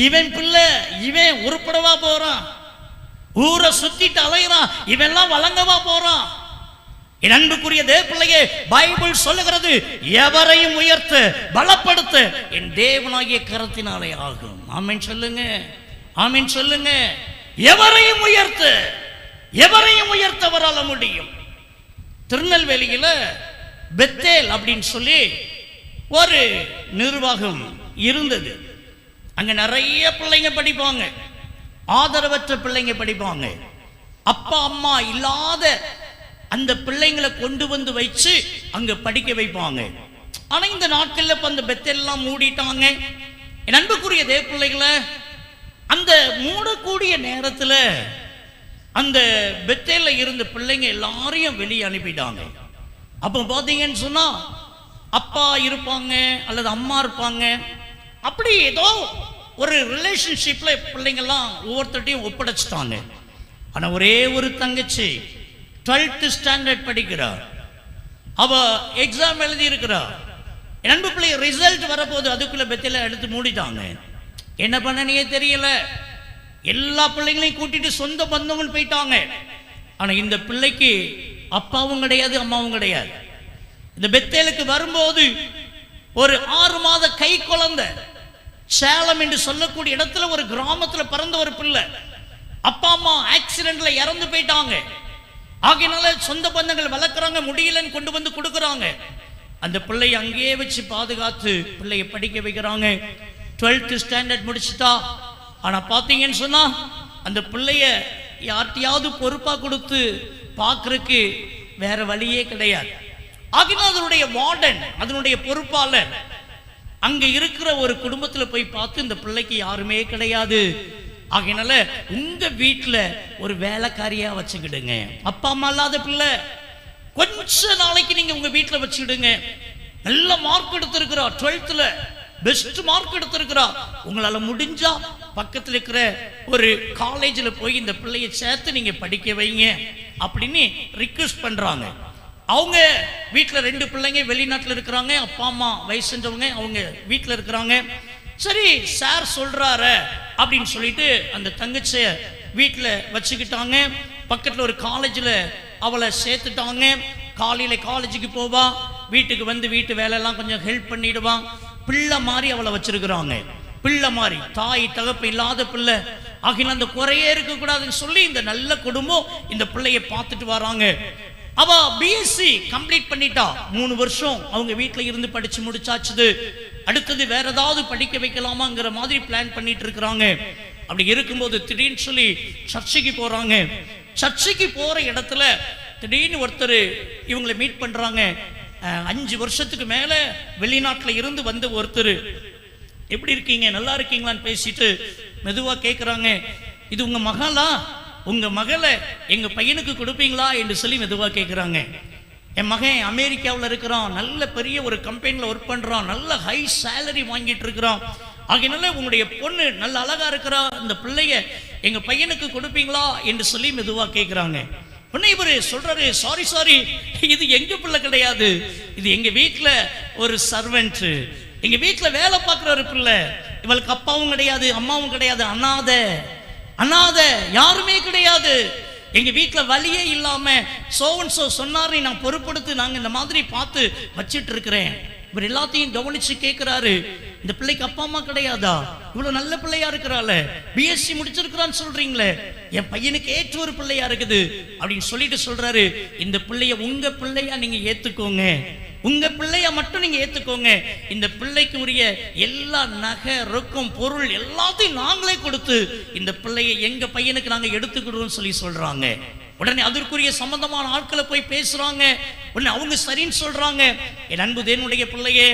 இவன் பிள்ளை இவன் உருப்படவா போறான், ஊரை சுத்திட்டு அலைகிறான், இவெல்லாம் வழங்கவா போறான். என் அன்புக்குரிய தேவ பிள்ளையே, பைபிள் சொல்லுகிறது, எவரையும் உயர்த்த பலப்படுத்த என் தேவனாகிய கரத்தினாலே ஆகும். ஆமென் சொல்லுங்க, ஆமென் சொல்லுங்க. எவரையும் உயர்த்த வரால முடியும். திருநெல்வேலியில பெத்தேல் அப்படின்னு சொல்லி ஒரு நிர்வாகம் இருந்தது. அங்க நிறைய பிள்ளைங்க படிப்பாங்க, ஆதரவற்ற பிள்ளைங்க படிப்பாங்க. அப்பா அம்மா இல்லாத அந்த பிள்ளைங்களை கொண்டு வந்து வச்சு அங்க படிக்க வைப்பாங்க. ஆனா இந்த நாட்கள்ல அந்த பெத்தெல்லாம் மூடிட்டாங்க. என் அன்புக்குரிய தேவ பிள்ளைகளை, அந்த மூடக்கூடிய நேரத்துல அந்த பெத்தேல இருந்த பிள்ளைங்க எல்லாரையும் வெளியே அனுப்பிட்டாங்க. அப்போ பார்த்தீங்கன்னு சொன்னா அப்பா இருப்பாங்க அல்லது அம்மா இருப்பாங்க, அப்படி ஏதோ ஒரு ரிலேஷன்ஷிப்ல பிள்ளைங்கெல்லாம் ஒவ்வொருத்தையும் ஒப்படைச்சிட்டாங்க. ஆனா ஒரே ஒரு தங்கச்சி 12th ஸ்டாண்டர்ட் படிக்கிறார், அவ எக்ஸாம் எழுதி இருக்கிறார். என் அன்பு பிள்ளை ரிசல்ட் வரப்போது, அதுக்குள்ள பெத்தேல எடுத்து மூடிட்டாங்க. என்ன பண்ணனே தெரியல. எல்லா பிள்ளைங்களையும் கூட்டிட்டு சொந்த பந்தவங்க போயிட்டாங்க. ஆனா இந்த பிள்ளைக்கு அப்பாவும் கிடையாது, அம்மாவும் கிடையாது. இந்த பெத்தேலுக்கு வரும்போது ஒரு 6 மாத கை குழந்தை, சேலம் என்று சொல்லக்கூடிய இடத்துல ஒரு கிராமத்துல பிறந்த ஒரு பிள்ளை. அப்பா அம்மா ஆக்சிடென்ட்ல இறந்து போயிட்டாங்க. ஆகையினால சொந்த பந்தங்கள் வளர்க்குறாங்க, முடியலன்னு கொண்டு வந்து கொடுக்குறாங்க. அந்த பிள்ளையை அங்கேயே வச்சு பாதுகாத்து பிள்ளையை படிக்க வைக்கிறாங்க. 12th ஸ்டாண்டர்ட் முடிச்சுட்டா. ஆனா பார்த்தீங்கன்னு சொன்னா அந்த பிள்ளைய யார்ட்டையாவது பொறுப்பா கொடுத்து பார்க்கறதுக்கு வேற வழியே கிடையாது. ஆகினால் அதனுடைய வார்டன், அதனுடைய பொறுப்பாளர் அங்க இருக்கிற ஒரு குடும்பத்துல போய் பார்த்து இந்த பிள்ளைக்கு யாருமே கிடையாது, ஆகையினால உங்க வீட்டுல ஒரு வேலைக்காரியா வச்சுக்கிடுங்க. அப்பா அம்மா இல்லாத பிள்ளை, கொஞ்ச நாளைக்கு நீங்க உங்க வீட்டுல வச்சுக்கிடுங்க. நல்ல மார்க் எடுத்திருக்கிறா, 12th பெஸ்ட் மார்க் எடுத்திருக்கிறா, உங்களால முடிஞ்சா பக்கத்துல இருக்கிற ஒரு காலேஜ்ல போய் இந்த பிள்ளையை சேர்த்து நீங்க படிக்க வைங்க அப்படின்னு ரிக்வெஸ்ட் பண்றாங்க. அவங்க வீட்டுல 2 பிள்ளைங்க வெளிநாட்டுல இருக்கிறாங்க, அப்பா அம்மா வயசு செஞ்சவங்க அவங்க வீட்டுல இருக்கிறாங்க. சரி சார் சொல்றாரு அப்படின்னு சொல்லிட்டு அந்த தங்கச்சிய வீட்டுல வச்சுக்கிட்டாங்க. பக்கத்துல ஒரு காலேஜ்ல அவளை சேர்த்துட்டாங்க. காலையில காலேஜுக்கு போவா, வீட்டுக்கு வந்து வீட்டு வேலையெல்லாம் கொஞ்சம் ஹெல்ப் பண்ணிடுவான். பிள்ளை மாதிரி அவளை வச்சிருக்கிறாங்க, பிள்ளை மாதிரி, தாய் தகப்பு இல்லாத பிள்ளை. ஆகின அந்த குறையே இருக்கக்கூடாதுன்னு சொல்லி இந்த நல்ல குடும்பம் இந்த பிள்ளைய பார்த்துட்டு வராங்க. அவ பிஎஸ்சி கம்ப்ளீட் பண்ணிட்டா, 3 வருஷம் அவங்க வீட்டில் இருந்து படிச்சு முடிச்சாச்சு. அடுத்தது வேற ஏதாவது படிக்க வைக்கலாமாங்கிற மாதிரி பிளான் பண்ணிட்டு இருக்கிறாங்க. அப்படி இருக்கும்போது திடீர்னு சொல்லி சர்ச்சைக்கு போறாங்க. சர்ச்சைக்கு போற இடத்துல திடீர்னு ஒருத்தர் இவங்களை மீட் பண்றாங்க. 5 வருஷத்துக்கு மேல வெளிநாட்டுல இருந்து வந்த ஒருத்தர், எப்படி இருக்கீங்க நல்லா இருக்கீங்களான்னு பேசிட்டு மெதுவா கேட்குறாங்க, இது உங்க மகளா, உங்க மகளை எங்க பையனுக்கு கொடுப்பீங்களா என்று சொல்லி மெதுவா கேட்குறாங்க. என் மகன் அமெரிக்காவில் இருக்கிறான், நல்ல பெரிய ஒரு கம்பெனியில் ஒர்க் பண்றான், நல்ல ஹை சேலரி வாங்கிட்டு இருக்கிறான், ஆகையினால உங்களுடைய பொண்ணு நல்ல அழகா இருக்கிறா, இந்த பிள்ளைய எங்க பையனுக்கு கொடுப்பீங்களா என்று சொல்லி மெதுவா கேட்குறாங்க. உடனே இவரு சொல்றாரு, சாரி இது எங்க பிள்ளை கிடையாது, இது எங்க வீட்டுல ஒரு சர்வெண்ட், எங்க வீட்டுல வேலை பார்க்குற ஒரு பிள்ளை, இவளுக்கு அப்பாவும் கிடையாது அம்மாவும் கிடையாது, அனாதை யாருமே கிடையாது, எங்க வீட்டுல வழியே இல்லாம சோவன்சோ சொன்னாரு, நான் பொறுப்படுத்து நாங்க இந்த மாதிரி பார்த்து வச்சிட்டு இருக்கிறேன். இவர் எல்லாத்தையும் கவனிச்சு கேட்கிறாரு, இந்த பிள்ளைக்கு அப்பா அம்மா கிடையாதா, இவ்வளவு நல்ல பிள்ளையா இருக்கிறாள், பிஎஸ்சி முடிச்சிருக்கிறான்னு சொல்றீங்களே, என் பையனுக்கு ஏற்ற ஒரு பிள்ளையா இருக்குது அப்படின்னு சொல்லிட்டு சொல்றாரு, இந்த பிள்ளைய உங்க பிள்ளையா நீங்க ஏத்துக்கோங்க, உங்க பிள்ளைய மட்டும் நீங்க ஏத்துக்கோங்க, இந்த பிள்ளைக்கு உரிய எல்லா நகை ரொக்கம் பொருள் எல்லாத்தையும் நாங்களே கொடுத்து இந்த பிள்ளையை எங்க பையனுக்கு நாங்க எடுத்துக்கிடுவோம் சொல்லி சொல்றாங்க. உடனே அதற்குரிய சம்பந்தமான ஆட்களை போய் பேசுறாங்க. உடனே அவங்க சரின்னு சொல்றாங்க. என் அன்பு தேவனுடைய பிள்ளையே,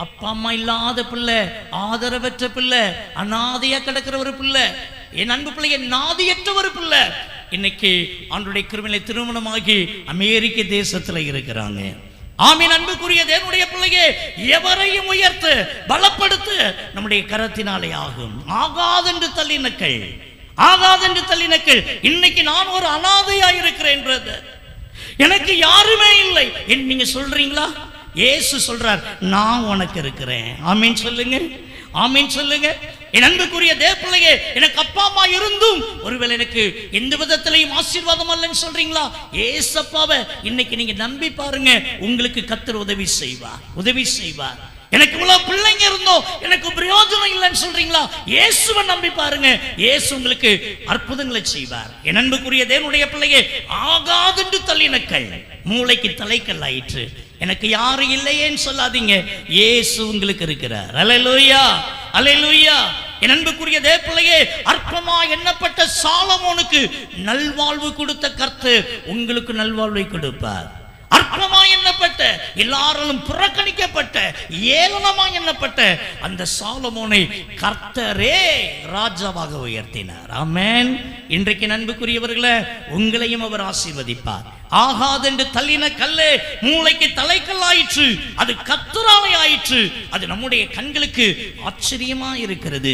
அப்பா அம்மா இல்லாத பிள்ளை, ஆதரவற்ற பிள்ளை, அநாதையா கிடக்கிற ஒரு பிள்ளை, என் அன்பு பிள்ளைய நாதியற்ற ஒரு பிள்ளை, இன்னைக்கு ஆண்டுடைய கிருபையிலே திருமணமாகி அமெரிக்க தேசத்துல இருக்கிறாங்க. ஆமீன். அன்புக்குரிய தேவனுடைய பிள்ளையே, எவரையும் உயர்த்து பலப்படுத்து நம்முடைய கரத்தினாலே ஆகும். ஆகாதென்று தள்ளினக்கள் இன்னைக்கு நான் ஒரு அனாதையா இருக்கிறேன் பிரதர், எனக்கு யாருமே இல்லை நீங்க சொல்றீங்களா? இயேசு சொல்றார், நான் உனக்கு இருக்கிறேன். ஆமீன் சொல்லுங்க, ஆமீன் சொல்லுங்க. என் அன்புக்குரிய தேவப்பிள்ளையே, எனக்கு அப்பா அம்மா இருந்தும் ஒருவேளை எனக்கு எந்த விதத்திலையும் ஆசீர்வாதம் அல்லன்னு சொல்றீங்களா? ஏசப்பாவை இன்னைக்கு நீங்க நம்பி பாருங்க, உங்களுக்கு கர்த்தர் உதவி செய்வார். எனக்கு இவ்வளவு பிள்ளைங்க இருந்தோம் எனக்கு பிரயோஜனம் இல்லைன்னு சொல்றீங்களா? இயேசுவை நம்பி பாருங்க, இயேசு உங்களுக்கு அற்புதங்களை செய்வார். என் அன்புக்குரிய தேவனுடைய பிள்ளையே, ஆகாதென்று தள்ளினக்கள் மூளைக்கு தலைக்கல் ஆயிற்று, எனக்கு யாரும் இல்லையேன்னு சொல்லாதீங்க, இயேசு உங்களுக்கு இருக்கிறார். அல்லேலூயா, அல்லேலூயா. என் அன்புக்குரிய தேவப்பிள்ளையே, அற்பமா எண்ணப்பட்ட சாலமோனுக்கு நல்வாழ்வு கொடுத்த கர்த்தர் உங்களுக்கு நல்வாழ்வை கொடுப்பார். அற்பமா எண்ணப்பட்ட, எல்லாரும் புறக்கணிக்கப்பட்ட, ஏளனமா எண்ணப்பட்ட அந்த சாலமோனை கர்த்தரே ராஜாவாக உயர்த்தினார். ஆமென். இன்றைக்கு அன்புக்குரியவர்களே, உங்களையும் அவர் ஆசீர்வதிப்பார். ஆகாதென்று தள்ளின கல்லே மூளைக்கு தலைக்கல்லாயிற்று, அது கர்த்தராலே ஆயிற்று. அது நம்முடைய கண்களுக்கு ஆச்சரியமா இருக்கிறது.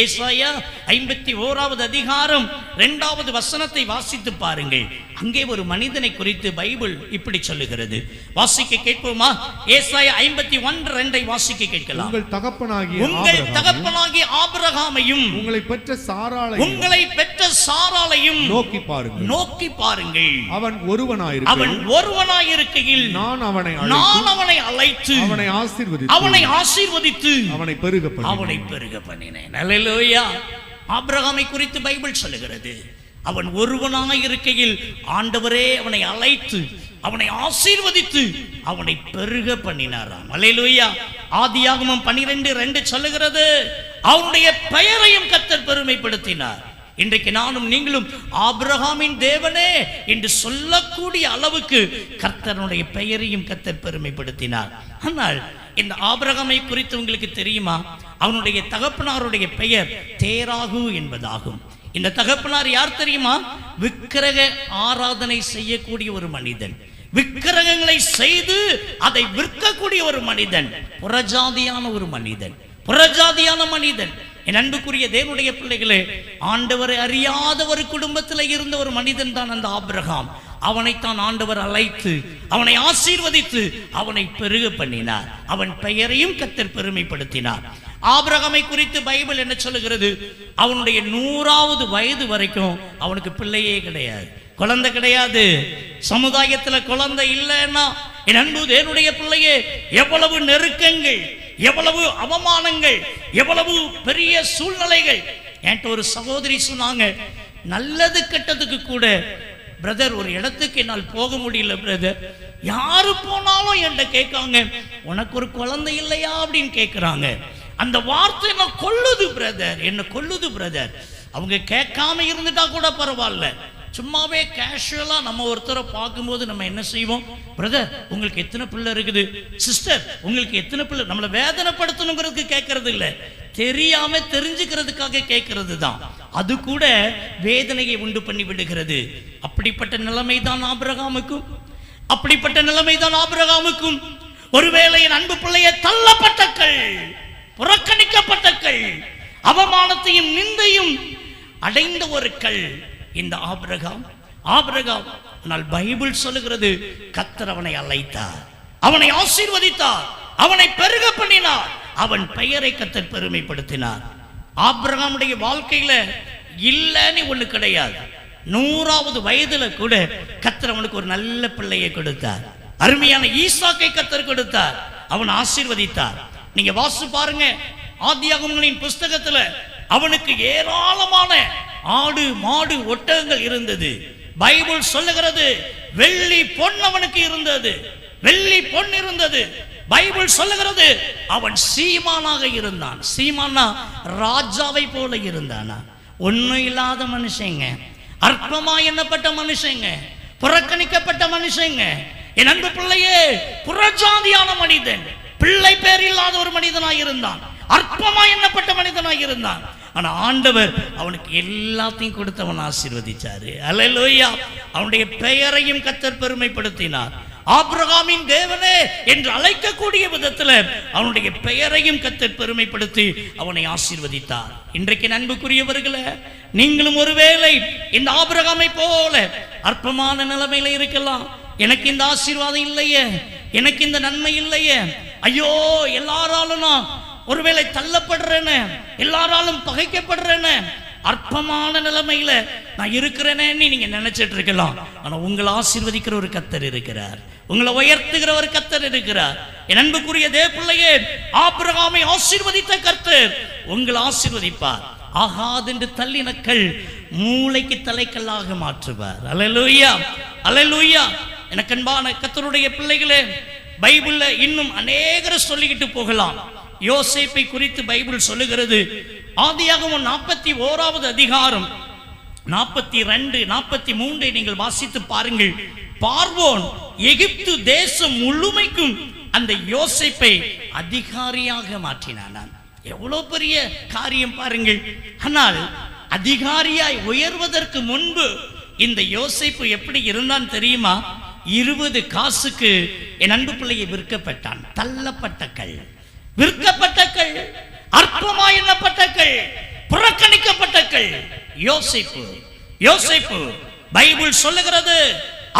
ஏசாயா 51வது அதிகாரம் 2வது வசனத்தை வாசித்து பாருங்கள். அங்கே ஒரு மனிதனை குறித்து பைபிள் இப்படி சொல்லுகிறது. வாசிக்க கேட்போமா? ஏசாயா 51:2 வாசிக்க கேட்கலாம். உங்கள் தகப்பனாகிய ஆபிரகாமையும் உங்களை பெற்ற சாராளையும் நோக்கி பாருங்கள். அவன் ஒருவனாயிருக்கையில் நான் அவனை அழைத்து அவனை ஆசீர்வதித்து அவனை பெருக பண்ணினேன். அல்லேலூயா. ஆபிரகாமை குறித்து பைபிள் சொல்லுகிறது, அவன் ஒருவனாயிருக்கையில் ஆண்டவரே அவனை அழைத்து அவனை ஆசீர்வதித்து அவனை பெருக பண்ணினாராம். அல்லேலூயா. ஆதியாகமம் 12:2 சொல்லுகிறது, அவனுடைய பெயரையும் கர்த்தர் பெருமைப்படுத்தினார். இன்றைக்கு நானும் நீங்களும் ஆபிரகாமின் தேவனே என்று சொல்லக்கூடிய அளவுக்கு கர்த்தருடைய பெயரையும் கர்த்தர் பெருமைப்படுத்தினார். ஆனால் இந்த ஆபிரகாமை குறித்து உங்களுக்கு தெரியுமா? அவனுடைய தகப்பனாருடைய பெயர் தேராகு என்பதாகும். இந்த தகப்பனார் யார் தெரியுமா? விக்கிரக ஆராதனை செய்யக்கூடிய ஒரு மனிதன், விக்கிரகங்களை செய்து அதை விற்கக்கூடிய ஒரு மனிதன், புறஜாதியான ஒரு மனிதன், புறஜாதியான மனிதன். என் அன்புக்குரிய தேவனுடைய பிள்ளைகளே, ஆண்டவரை அறியாத ஒரு குடும்பத்தில் இருந்த ஒரு மனிதன் தான் அந்த ஆபிரகாம். அவனைத்தான் ஆண்டவர் அழைத்து அவனை ஆசீர்வதித்து அவனை பெருக பண்ணினார். அவன் பெயரையும் கர்த்தர் பெருமைப்படுத்தினார். ஆபிரகாமை குறித்து பைபிள் என்ன சொல்லுகிறது? அவனுடைய 100வது வயது வரைக்கும் அவனுக்கு பிள்ளையே கிடையாது, குழந்தை கிடையாது. சமுதாயத்துல குழந்தை இல்லைன்னா என் அன்பு தேவனுடைய பிள்ளையே, எவ்வளவு நெருக்கங்கள், எவ்வளவு அவமானங்கள், எவ்வளவு பெரிய சூழ்நிலைகள். என்கிட்ட ஒரு சகோதரி சொன்னாங்க, நல்லது கெட்டதுக்கு கூட பிரதர் ஒரு இடத்துக்கு என்னால் போக முடியல பிரதர், யாரு போனாலும் என்கிட்ட கேட்காங்க, உனக்கு ஒரு குழந்தை இல்லையா அப்படின்னு கேட்கிறாங்க. அந்த வார்த்தை என்ன கொல்லுது பிரதர், என்ன கொல்லுது பிரதர். அவங்க கேட்காம இருந்துட்டா கூட பரவாயில்ல, சும்மாவே கேஷுவலா நம்ம ஒருத்தரை பார்க்கும்போது நம்ம என்ன செய்வோம்? பிரதர் உங்களுக்கு எத்தனை பிள்ளை இருக்குது, சிஸ்டர் உங்களுக்கு எத்தனை பிள்ளை. நம்மளை வேதனைப்படுத்தணுங்கிறதுக்கு கேட்கறது இல்லை, தெரியாம தெரிஞ்சுக்கிறதுக்காக கேட்கறது தான். அது கூட வேதனையை உண்டு பண்ணி விடுகிறது. அப்படிப்பட்ட நிலைமை தான் ஆபிரகாமுக்கும், அப்படிப்பட்ட நிலைமை தான் ஆபிரகாமுக்கும். ஒருவேளை என் அன்பு பிள்ளையை தள்ளப்பட்டக்கள், புறக்கணிக்கப்பட்டக்கள், அவமானத்தையும் நிந்தையும் அடைந்த ஒரு கல் இந்த ஆபிரகாம். ஆபிரகாம் ஆனால் பைபிள் சொல்லுகிறது, கர்த்தர் அவனை அழைத்தார், அவனை ஆசீர்வதித்தார், அவனை பெருக பண்ணினார், அவன் பெயரை கர்த்தர் பெருமைப்படுத்தினார். ஆபிரகாமுடைய வாழ்க்கையில இல்லன்னு ஒண்ணு கிடையாது. 100வது வயதுல கூட கர்த்தர் அவனுக்கு ஒரு நல்ல பிள்ளையை கொடுத்தார். அருமையான ஈசாக்கை கர்த்தர் கொடுத்தார், அவன் ஆசீர்வதித்தார். நீங்க வாசி பாருங்க, ஆதியாகமங்களின் புஸ்தகத்துல அவனுக்கு ஏராளமான ஆடு மாடு ஒட்டகங்கள் இருந்தது. பைபிள் சொல்லுகிறது வெள்ளி பொன் அவனுக்கு இருந்தது, வெள்ளி பொன் இருந்தது. பைபிள் சொல்லுகிறது அவன் சீமானாக இருந்தான். சீமானா ராஜாவை போல இருந்தானா? ஒன்னும் இல்லாத மனுஷங்க, அற்பமா எண்ணப்பட்ட மனுஷங்க, புறக்கணிக்கப்பட்ட மனுஷங்க. என் அன்பு பிள்ளையே, புறஜாதியான மனிதன், பிள்ளை பேர் இல்லாத ஒரு மனிதனாய் இருந்தான், அற்பமா எண்ணப்பட்ட மனிதனாய் இருந்தான். ஆனா ஆண்டவர் அவனுக்கு எல்லாத்தையும் கொடுத்து அவன் ஆசீர்வதிச்சாரு. அல்லேலூயா. அவனுடைய பெயரையும் கர்த்தர் பெருமைப்படுத்தினார். ஆபிரகாமின் தேவனே என்று அழைக்கக்கூடிய விதத்தில் அவனுடைய பெயரையும் கர்த்தர் பெருமைப்படுத்தி அவனை ஆசீர்வதித்தார். இன்றைக்கு அன்புக்குரியவர்களே, நீங்களும் ஒருவேளை இந்த ஆபிரகாமை போல அற்பமான நிலைமையில இருக்கலாம். எனக்கு இந்த ஆசீர்வாதம் இல்லையே, எனக்கு இந்த நன்மை இல்லையே, ஐயோ எல்லாராலும் நான் ஒருவேளை தள்ளப்படுறேன்னு, எல்லாராலும் பகைக்கப்படுறேன்னு, அற்பமான நிலைமையில நான் இருக்கிறேனே நீங்க நினைச்சிட்டு இருக்கலாம். ஆனா உங்களை ஆசீர்வதிக்கிற ஒரு கர்த்தர் இருக்கிறார், உங்களை உயர்த்துகிற ஒரு கர்த்தர் இருக்கிறார். என் அன்புக்குரிய தேவ பிள்ளையே, ஆபிரகாமை ஆசீர்வதித்த கர்த்தர் உங்களை ஆசீர்வதிப்பார். ஆகாதென்று தள்ளினக்கள் மூளைக்கு தலைக்கல்லாக மாற்றுவார். அல்லேலூயா, அல்லேலூயா. எனக்கு அன்பான கர்த்தருடைய பிள்ளைகளே, பைபிள்ல இன்னும் அநேகரை சொல்லிக்கிட்டு போகலாம். யோசேப்பை குறித்து பைபிள் சொல்லுகிறது. ஆதியாகமம் 41வது அதிகாரம் 42, 43 நீங்கள் வாசித்து பாருங்கள். பார்வோன் எகிப்து தேசம் முழுமைக்கும் அந்த யோசேப்பை அதிகாரியாக மாற்றினான். எவ்வளவு பெரிய காரியம் பாருங்கள். ஆனால் அதிகாரியாய் உயர்வதற்கு முன்பு இந்த யோசேப்பு எப்படி இருந்தான் தெரியுமா? 20 காசுக்கு என் அன்பு பிள்ளையை விற்கப்பட்டான். தள்ளப்பட்ட கல், விற்கப்பட்ட கல், அற்பமா எண்ணப்பட்ட கல், புறக்கணிக்கப்பட்ட கல். யோசேப்பு, யோசேப்பு பைபிள் சொல்லுகிறது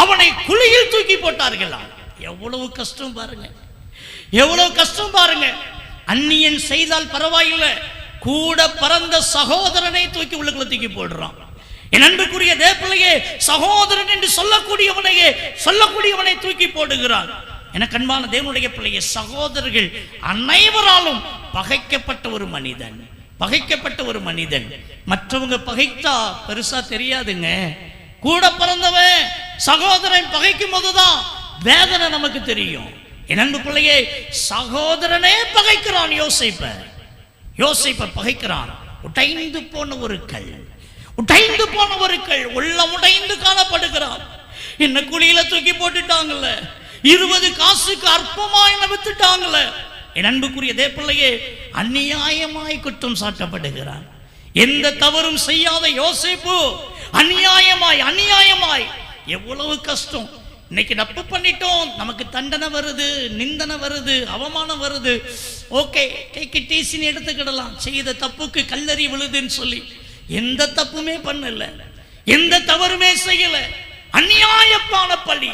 அவனை குழியில் தூக்கி போட்டார்களாம். எவ்வளவு கஷ்டம் பாருங்க, எவ்வளவு கஷ்டம் பாருங்க. அந்நியன் செய்தால் பரவாயில்லை, கூட பிறந்த சகோதரனை தூக்கி உள்ளுக்குள்ள தூக்கி போடுறான். என் அன்புக்குரிய தேவ பிள்ளையே, சகோதரன் என்று சொல்லக்கூடியவனை தூக்கி போடுகிறான். எனக்கு அன்பான தேவனுடைய பிள்ளையே, சகோதரர்கள் அனைவராலும் பகைக்கப்பட்ட ஒரு மனிதன், பகைக்கப்பட்ட ஒரு மனிதன். மற்றவங்க பகைத்தா பெருசா தெரியாதுங்க. கூட பிறந்தவன் சகோதரன் பகைக்கும் போதுதான் வேதனை நமக்கு தெரியும். என் அன்பு பிள்ளையே, சகோதரனே பகைக்கிறான். யோசேப்பை பகைக்கிறான். உடைந்து போன ஒரு கல், உடைந்து போனவர்கள் உள்ளம் உடைந்து காணப்படுகிறார். என்ன குழியில தூக்கி போட்டுட்டாங்கல்ல, 20 காசுக்கு அற்பமா என்ன வித்துட்டாங்கல்ல. என் அன்புக்குரிய தேவப்பிள்ளையே, அநியாயமாய் குற்றம் சாட்டப்படுகிறான். எந்த தவறும் செய்யாத யோசேப்பு அநியாயமாய் எவ்வளவு கஷ்டம். இன்னைக்கு தப்பு பண்ணிட்டோம், நமக்கு தண்டனை வருது, நிந்தனை வருது, அவமானம் வருது. ஓகே, டேக் இட் ஈஸின்னு எடுத்துக்கிடலாம். செய்த தப்புக்கு கல்லறி விழுதுன்னு சொல்லி எந்த தப்புமே பண்ணல, எந்த தவறுமே செய்யல. அநியாயமான பழி,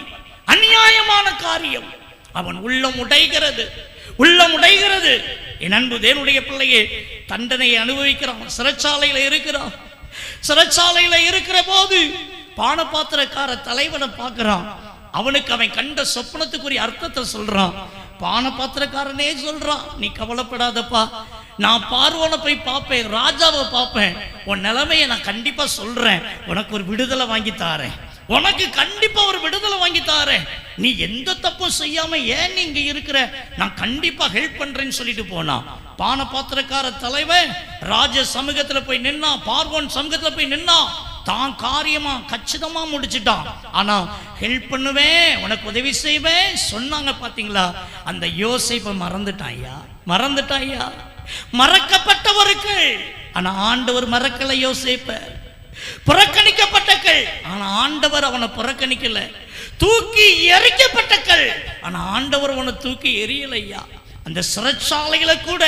அநியாயமான காரியம். அவன் உள்ளம் உடைகிறது. என் அன்பு தேவனுடைய பிள்ளையே, தண்டனையை அனுபவிக்கிறான். சிறைச்சாலையில இருக்கிற போது பானபாத்திரக்கார தலைவனை பார்க்கிறான். அவனுக்கு அவன் கண்ட சொப்பனத்துக்குரிய அர்த்தத்தை சொல்றான். பானபாத்திரக்காரனே சொல்றான், நீ கவலைப்படாதப்பா, நான் பார்வோனை போய் பார்ப்பேன், ராஜாவை பார்ப்பேன், உன் நிலைமையை நான் கண்டிப்பா சொல்றேன், உனக்கு ஒரு விடுதலை வாங்கி தாரேன், உனக்கு கண்டிப்பா ஒரு விடுதலை வாங்கி தாரேன், நீ எந்த தப்பும் செய்யாம ஏன் நீ இங்க இருக்கிற, நான் கண்டிப்பா ஹெல்ப் பண்றேன்னு சொல்லிட்டு போனான். பானபாத்திரக்கார தலைவன் ராஜ சமூகத்துல போய் நின்னா, பார்வோன் சமூகத்துல போய் நின்னா, தான் காரியமா கச்சிதமா முடிச்சிட்டான். ஆனா ஹெல்ப் பண்ணுவேன், உனக்கு உதவி செய்வேன் சொன்னாங்க பாத்தீங்களா, அந்த யோசேப்பை மறந்துட்டாயா. மறக்கப்பட்டவர்கள், ஆனா ஆண்டவர் மறக்கல யோசேப்ப. புறக்கணிக்கப்பட்டக்கள், ஆனா ஆண்டவர் அவனை புறக்கணிக்கல. தூக்கி எறிக்கப்பட்டக்கள், ஆனா ஆண்டவர் அவனை தூக்கி எரியலையா. அந்த சிறைச்சாலையில கூட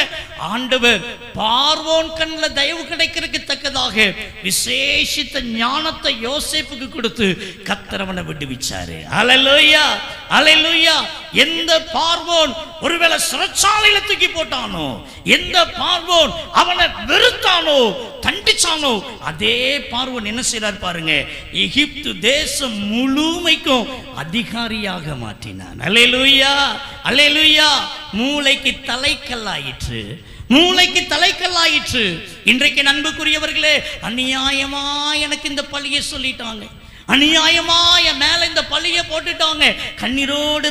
ஆண்டவர் பார்வோன் கண்ணில் தயவு கிடைக்கிறதுக்கு தக்கதாக விசேஷித்த ஞானத்தை யோசேப்புக்கு கொடுத்து கர்த்தர் அவனை விடுவிச்சாரு. அல்லேலூயா, அல்லேலூயா. எந்த பார்வோன் ஒருவேளை சிறைச்சாலையில தூக்கி போட்டானோ, எந்த பார்வோன் அவனை வெறுத்தானோ, தண்டிச்சானோ, அதே பார்வோன் என்ன செய்றார் பாருங்க, எகிப்து தேசம் முழுமைக்கும் அதிகாரியாக மாற்றினான். அல்லேலூயா, அல்லேலூயா. மூளைக்கு தலைக்கல்லாயிற்று. இன்றைக்கு அன்புக்குரியவர்களே, அநியாயமா எனக்கு இந்த பழியை சொல்லிட்டாங்க, அநியாயமா என் மேல இந்த பழியை போட்டுட்டாங்க. கண்ணீரோடு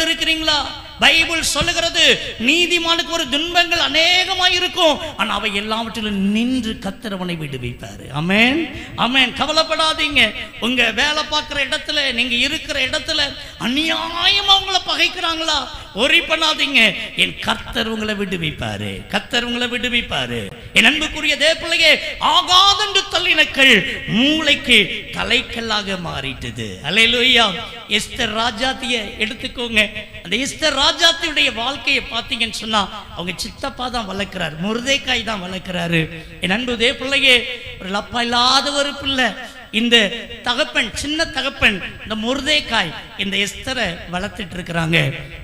இருக்கிறீங்களா? பைபிள் சொல்லுகிறது, நீதிமானுக்கு ஒரு துன்பங்கள் அநேகமாய் இருக்கும், ஆனா அவை எல்லாவற்றிலும் நின்று கர்த்தர் அவனை விடுவிப்பாரு. ஆமென், ஆமென். கவலைப்படாதீங்க. உங்க வேலை பார்க்கிற இடத்துல, நீங்க இருக்கிற இடத்துல அநியாயமா உங்களை பகைக்கிறாங்களா, ஒரி பண்ணாதீங்க. என் கர்த்தர் உங்களை விடுவிப்பாரு. என் அன்புக்குரிய தேவப்பிள்ளையே, ஆகாதென்று தள்ளினக்கள் மூளைக்கு தலைக்கல்லாக மாறிட்டது. அல்லேலூயா. எஸ்தர் ராஜாத்திய எடுத்துக்கோங்க. அந்த எஸ்தர் ராஜாத்தியுடைய வாழ்க்கையை பார்த்தீங்கன்னு சொன்னா, அவங்க சித்தப்பா தான் வளர்க்கிறாரு, மொர்தேக்காய் தான் வளர்க்கிறாரு. என் அன்பு தேவப்பிள்ளையே, ஒரு அப்பா இல்லாத ஒரு பிள்ளை, இந்த தகப்பன், சின்ன தகப்பன், இந்த மொர்தேக்காய் இந்த எஸ்தரை வளர்த்துட்டு இருக்கிறாங்க.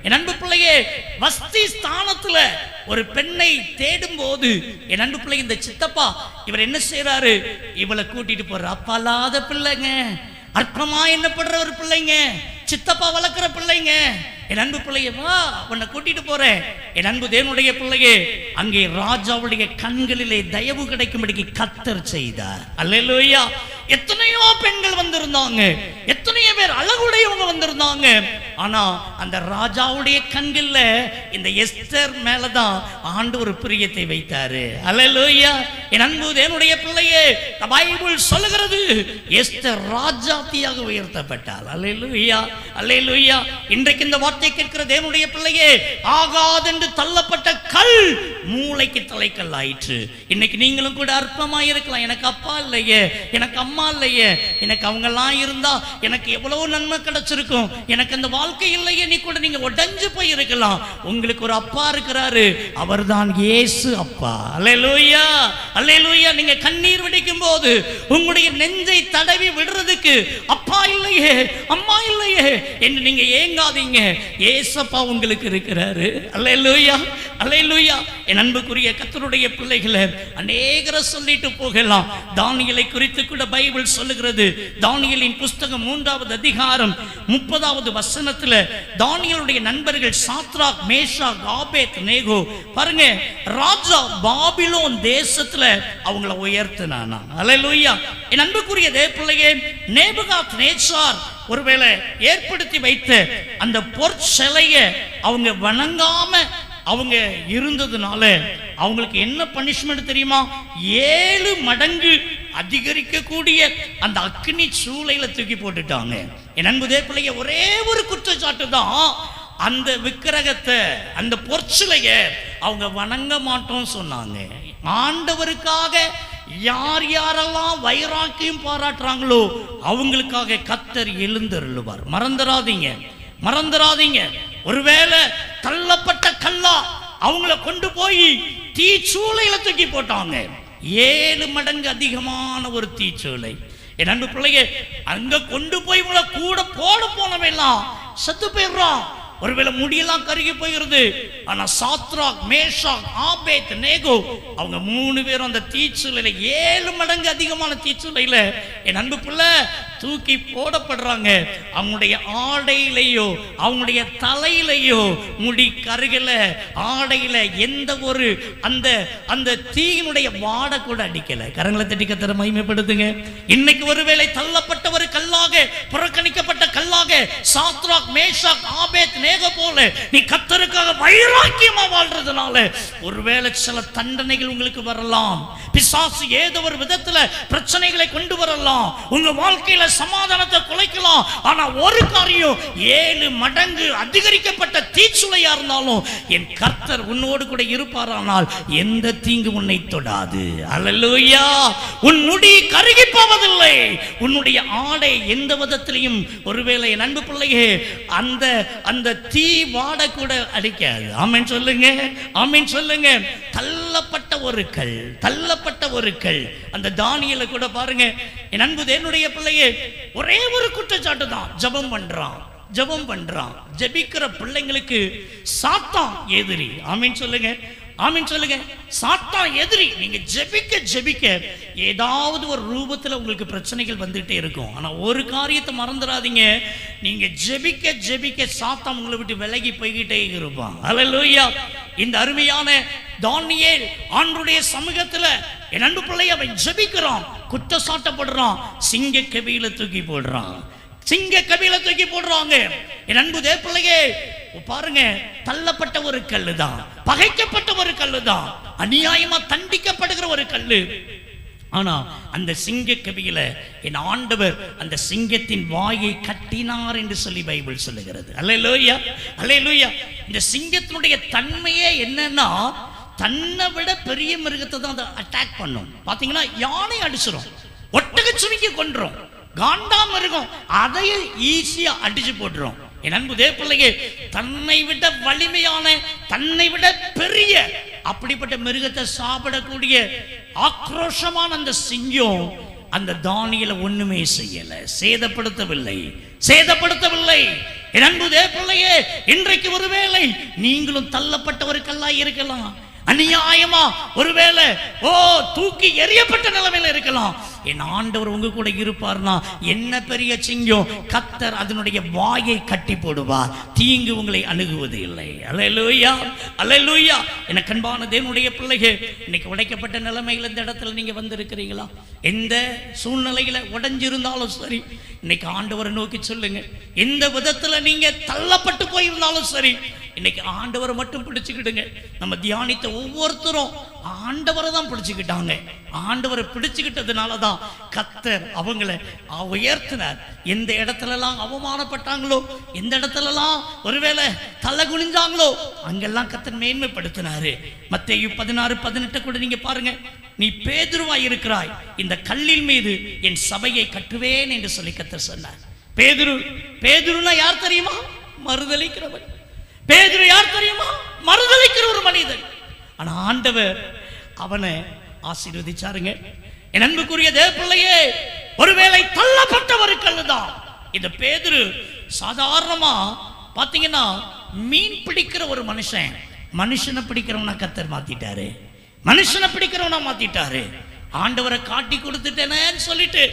என் அன்பு பிள்ளையே, வஸ்தி ஸ்தானத்துல ஒரு பெண்ணை தேடும் போது, என் அன்பு பிள்ளை, இந்த சித்தப்பா இவர் என்ன செய்யறாரு, இவளை கூட்டிட்டு போற. அப்பா இல்லாத பிள்ளைங்க, அற்பமா என்னப்படுற ஒரு பிள்ளைங்க, சித்தப்பா வளர்க்கிற பிள்ளைங்க. என் அன்பு பிள்ளையே, வா, உன்னை கூட்டிட்டு போறேன். என் அன்பு தேவனுடைய பிள்ளையே, அங்கே ராஜாவுடைய கண்களிலே தயவு கிடைக்கும்படிக்கு கர்த்தர் செய்தார். அல்லேலூயா. எத்தனையோ பெண்கள் வந்திருந்தாங்க, எத்தனையோ பேர் அழகுடையவங்க வந்திருந்தாங்க. ஆனா அந்த ராஜாவுடைய கண்கள்ல இந்த எஸ்தர் மேலதான் ஆண்டவர் பிரியத்தை வைத்தாரு. அல்லேலூயா. என் அன்பு தேவனுடைய பிள்ளையே, பைபிள் சொல்லுகிறது, எஸ்தர் ராஜாத்தியாக உயர்த்தப்பட்டாள். அல்லேலூயா, அல்லேலூயா. இன்றைக்கு இந்த வார்த்தை கேட்கிற தேவனுடைய பிள்ளையே, ஆகாதென்று தள்ளப்பட்ட கல் மூளைக்கு தலைக்கல் ஆயிற்று. இன்னைக்கு நீங்களும் கூட அற்பமாய் இருக்கலாம். எனக்கு அப்பா இல்லையே, எனக்கு அம்மா இல்லையே, எனக்கு அவங்க எல்லாம் இருந்தா எனக்கு எவ்வளவு நன்மை கிடைச்சிருக்கும், எனக்கு அந்த வாழ்க்கை இல்லையே, நீ கூட நீங்க உடைஞ்சு போய் இருக்கலாம். உங்களுக்கு ஒரு அப்பா இருக்கிறாரு, அவர்தான் இயேசு அப்பா. அல்லேலூயா, அல்லேலூயா. நீங்க கண்ணீர் வடிக்கும் போது உங்களுடைய நெஞ்சை தடவி விடுறதுக்கு அப்பா இல்லையே, அம்மா இல்லையே என்று நீங்க ஏங்காதீங்க. இயேசப்பா உங்களுக்கு இருக்கிறாரு. அல்லேலூயா, அல்லேலூயா. என் அன்புக்குரிய கர்த்தருடைய பிள்ளைகளை அநேகரை சொல்லிட்டு போகலாம். தானியேலை குறித்து கூட பைபிள் சொல்லுகிறது. தானியேலின் புஸ்தகம் 3வது அதிகாரம் 30வது வசனத்துல தானியேலுடைய நண்பர்கள் சாத்ராக், மேஷாக், ஆபேத் நேகோ, பாருங்க, ராஜா பாபிலோன் தேசத்துல அவங்கள உயர்த்தினானா. அல்லேலூயா. என் அன்புக்குரிய தேவப்பிள்ளையே, நேபுகாத்நேச்சார் ஒருவேளை ஏற்படுத்தி வைத்த அந்த பொற்சிலையை அவங்க வணங்காம அவங்க இருந்ததுனால அவங்களுக்கு என்ன பனிஷ்மெண்ட் தெரியுமா? 7 மடங்கு அதிகரிக்கக்கூடிய அந்த அக்னி சூளையில தூக்கி போட்டுட்டாங்க. என் அன்பு தேவப்பிள்ளைய, ஒரே ஒரு குற்றச்சாட்டு தான், அந்த விக்கிரகத்தை, அந்த பொற்சிலைய அவங்க வணங்க மாட்டோம் சொன்னாங்க. ஆண்டவருக்காக யார் யாரெல்லாம் வைராக்கியம் பாராட்டுறாங்களோ அவங்களுக்காக கர்த்தர் எழுந்தருளுவார். மறந்துடாதீங்க. ஒருவேளை தள்ளப்பட்ட கல்லா அவங்கள கொண்டு போய் தீச்சூளையில தூக்கி போட்டாங்க. 7 மடங்கு அதிகமான ஒரு தீச்சூளை. என் அன்பு பிள்ளைய, அங்க கொண்டு போய் உங்களை கூட போட போனவெல்லாம் செத்து போயிடுறான். ஒருவேளை முடியெல்லாம் கருகி போயிருது. ஆனா சாத்ராக், மேஷாக், ஆபேத் நேகோ அவங்க 3 பேரும் அந்த தீச்சூளையில 7 மடங்கு அதிகமான தீச்சூளையில என் அன்பு பிள்ளை தூக்கி போடப்படுறாங்க. அவங்களுடைய ஆடையிலையோ அவங்களுடைய தலையிலையோ முடி கருகல, ஆடையில எந்த ஒரு அந்த தீயினுடைய வாடை கூட அடிக்கல. கரங்களை தட்டி கர்த்தரை மகிமைப்படுத்துங்க. இன்னைக்கு ஒருவேளை தள்ளப்பட்ட ஒரு கல்லாக, புறக்கணிக்கப்பட்ட கல்லாக சாத்ராக், மேஷாக், ஆபேத் நேகோ போல நீ கர்த்தருக்காக வைராக்கியமா வாழ்றதுனால ஒருவேளை சில தண்டனைகள் உங்களுக்கு வரலாம். பிசாசு ஏதோ ஒரு விதத்துல பிரச்சனைகளை கொண்டு வரலாம். உங்க வாழ்க்கையில சமாதானத்தை குலைக்கலாம். ஆனா ஒரு காரியம், 7 மடங்கு அதிகரிக்கப்பட்ட தீச்சுளையா இருந்தாலும் என் கர்த்தர் உன்னோடு கூட இருப்பாரானால் எந்த தீங்கு உன்னை தொடாது. அல்லேலூயா. உன் முடி கருகி போவதில்லை. உன்னுடைய ஆடை எந்த விதத்திலையும் ஒருவேளை என் அன்பு பிள்ளையே அந்த தீ வாட கூட அடிக்காது. ஆமென் சொல்லுங்க. தள்ளப்பட்ட ஒரு கல் அந்த தானியேலை கூட பாருங்க. என் அன்பு தேவனுடைய பிள்ளையே, ஒரே ஒரு குற்றச்சாட்டு தான், ஜெபம் பண்றான். ஜெபிக்கிற பிள்ளைங்களுக்கு சாத்தான் எதிரி. ஆமென் சொல்லுங்க. சாத்தான் எதிரி. நீங்க ஜெபிக்க ஏதாவது ஒரு ரூபத்துல உங்களுக்கு பிரச்சனைகள் வந்துட்டே இருக்கும். ஆனா ஒரு காரியத்தை மறந்துடாதீங்க, நீங்க ஜெபிக்க சாத்தான் உங்களை விட்டு விலகி போய்கிட்டே இருப்பான். அல்லேலூயா. இந்த அருமையான தானியேல் ஆண்டவருடைய சமூகத்துல என் அன்பு பிள்ளை அவன் ஜெபிக்கிறான், குற்றச்சாட்டப்படுறான், சிங்க கபியில தூக்கி போடுறாங்க. என் அன்பு தேவப்பிள்ளையே பாருங்க, தள்ளப்பட்ட ஒரு கல்லு தான், பகைக்கப்பட்ட ஒரு கல்லு தான், அநியாயமா தண்டிக்கப்படுகிற ஒரு கல்லு. ஆனா அந்த சிங்க கபியில என் ஆண்டவர் அந்த சிங்கத்தின் வாயை கட்டினார் என்று சொல்லி பைபிள் சொல்லுகிறது. அல்லேலூயா. இந்த சிங்கத்தினுடைய தன்மையே என்னன்னா, தன்னை விட பெரிய மிருகத்தை தான் அதை அட்டாக் பண்ணும். பாத்தீங்கன்னா, யானை அடிச்சிடும், ஒட்டகச்சிவிங்கி கொன்றும், காண்டாமிருகம் அதையே ஈஸியா அடிச்சு போட்டுரும். என் அன்பு தேவப்பிள்ளையே, தன்னை விட வலிமையான, தன்னை விட பெரிய அப்படிப்பட்ட மிருகத்தை சாப்பிடக்கூடிய ஆக்ரோஷமான அந்த சிங்கம் அந்த தானியேலை ஒண்ணுமே செய்யல, சேதப்படுத்தவில்லை. என் அன்பு தேவப்பிள்ளையே, இன்றைக்கு ஒருவேளை நீங்களும் தள்ளப்பட்ட ஒரு கல்லாய் இருக்கலாம். அநியாயமா ஒருவேளை தூக்கி எறியப்பட்ட நிலைமையில இருக்கலாம். என் ஆண்டவர் உங்க கூட இருப்பார்னா என்ன பெரிய சிங்கம், கர்த்தர் அதனுடைய வாயை கட்டி போடுவார், தீங்கு உங்களை அணுகுவது இல்லை. அல்லேலூயா. எனக்கு அன்பான தேவனுடைய பிள்ளைகள், இன்னைக்கு உடைக்கப்பட்ட நிலைமையில இந்த இடத்துல நீங்க வந்திருக்கிறீங்களா? எந்த சூழ்நிலையில உடைஞ்சிருந்தாலும் சரி, இன்னைக்கு ஆண்டவரை நோக்கி சொல்லுங்க. எந்த விதத்துல நீங்க தள்ளப்பட்டு போயிருந்தாலும் சரி, இன்னைக்கு ஆண்டவரை மட்டும் பிடிச்சுக்கிடுங்க. நம்ம தியானித்த ஒவ்வொருத்தரும் ஆண்டவரை தான் பிடிச்சுக்கிட்டாங்க. ஆண்டவரை பிடிச்சுக்கிட்டதுனாலதான் கர்த்தர் அவங்களை உயர்த்தினார். எந்த இடத்துலலாம் அவமானப்பட்டாங்களோ, எந்த இடத்துலலாம் ஒருவேளை தலை குனிஞ்சாங்களோ, அங்கெல்லாம் கர்த்தர் மேன்மைப்படுத்தினாரு. மத்தேயு 16:18 கூட நீங்க பாருங்க. நீ பேதுருவாய் இருக்கிறாய், இந்த கல்லின் மீது என் சபையை கட்டுவேன் என்று சொல்லி கர்த்தர் சொன்னார். பேதுருனா யார் தெரியுமா? மறுதலிக்கிறவன். பேதுரு யார் தெரியுமா? மறுதலிக்கிற ஒரு மனிதன். ஆனா ஆண்டவர் அவனை ஆசீர்வதிச்சாருங்க. என் அன்புக்குரிய தேவப்பிள்ளையே, ஒருவேளை தள்ளப்பட்ட ஒரு கல்லுதான் இந்த பேதுரு. சாதாரணமா பாத்தீங்கன்னா, மீன் பிடிக்கிற ஒரு மனுஷனை பிடிக்கிறவனா கர்த்தர் மாத்திட்டாரு. ஆண்டவரை காட்டி கொடுத்துட்டேன்னு சொல்லிட்டு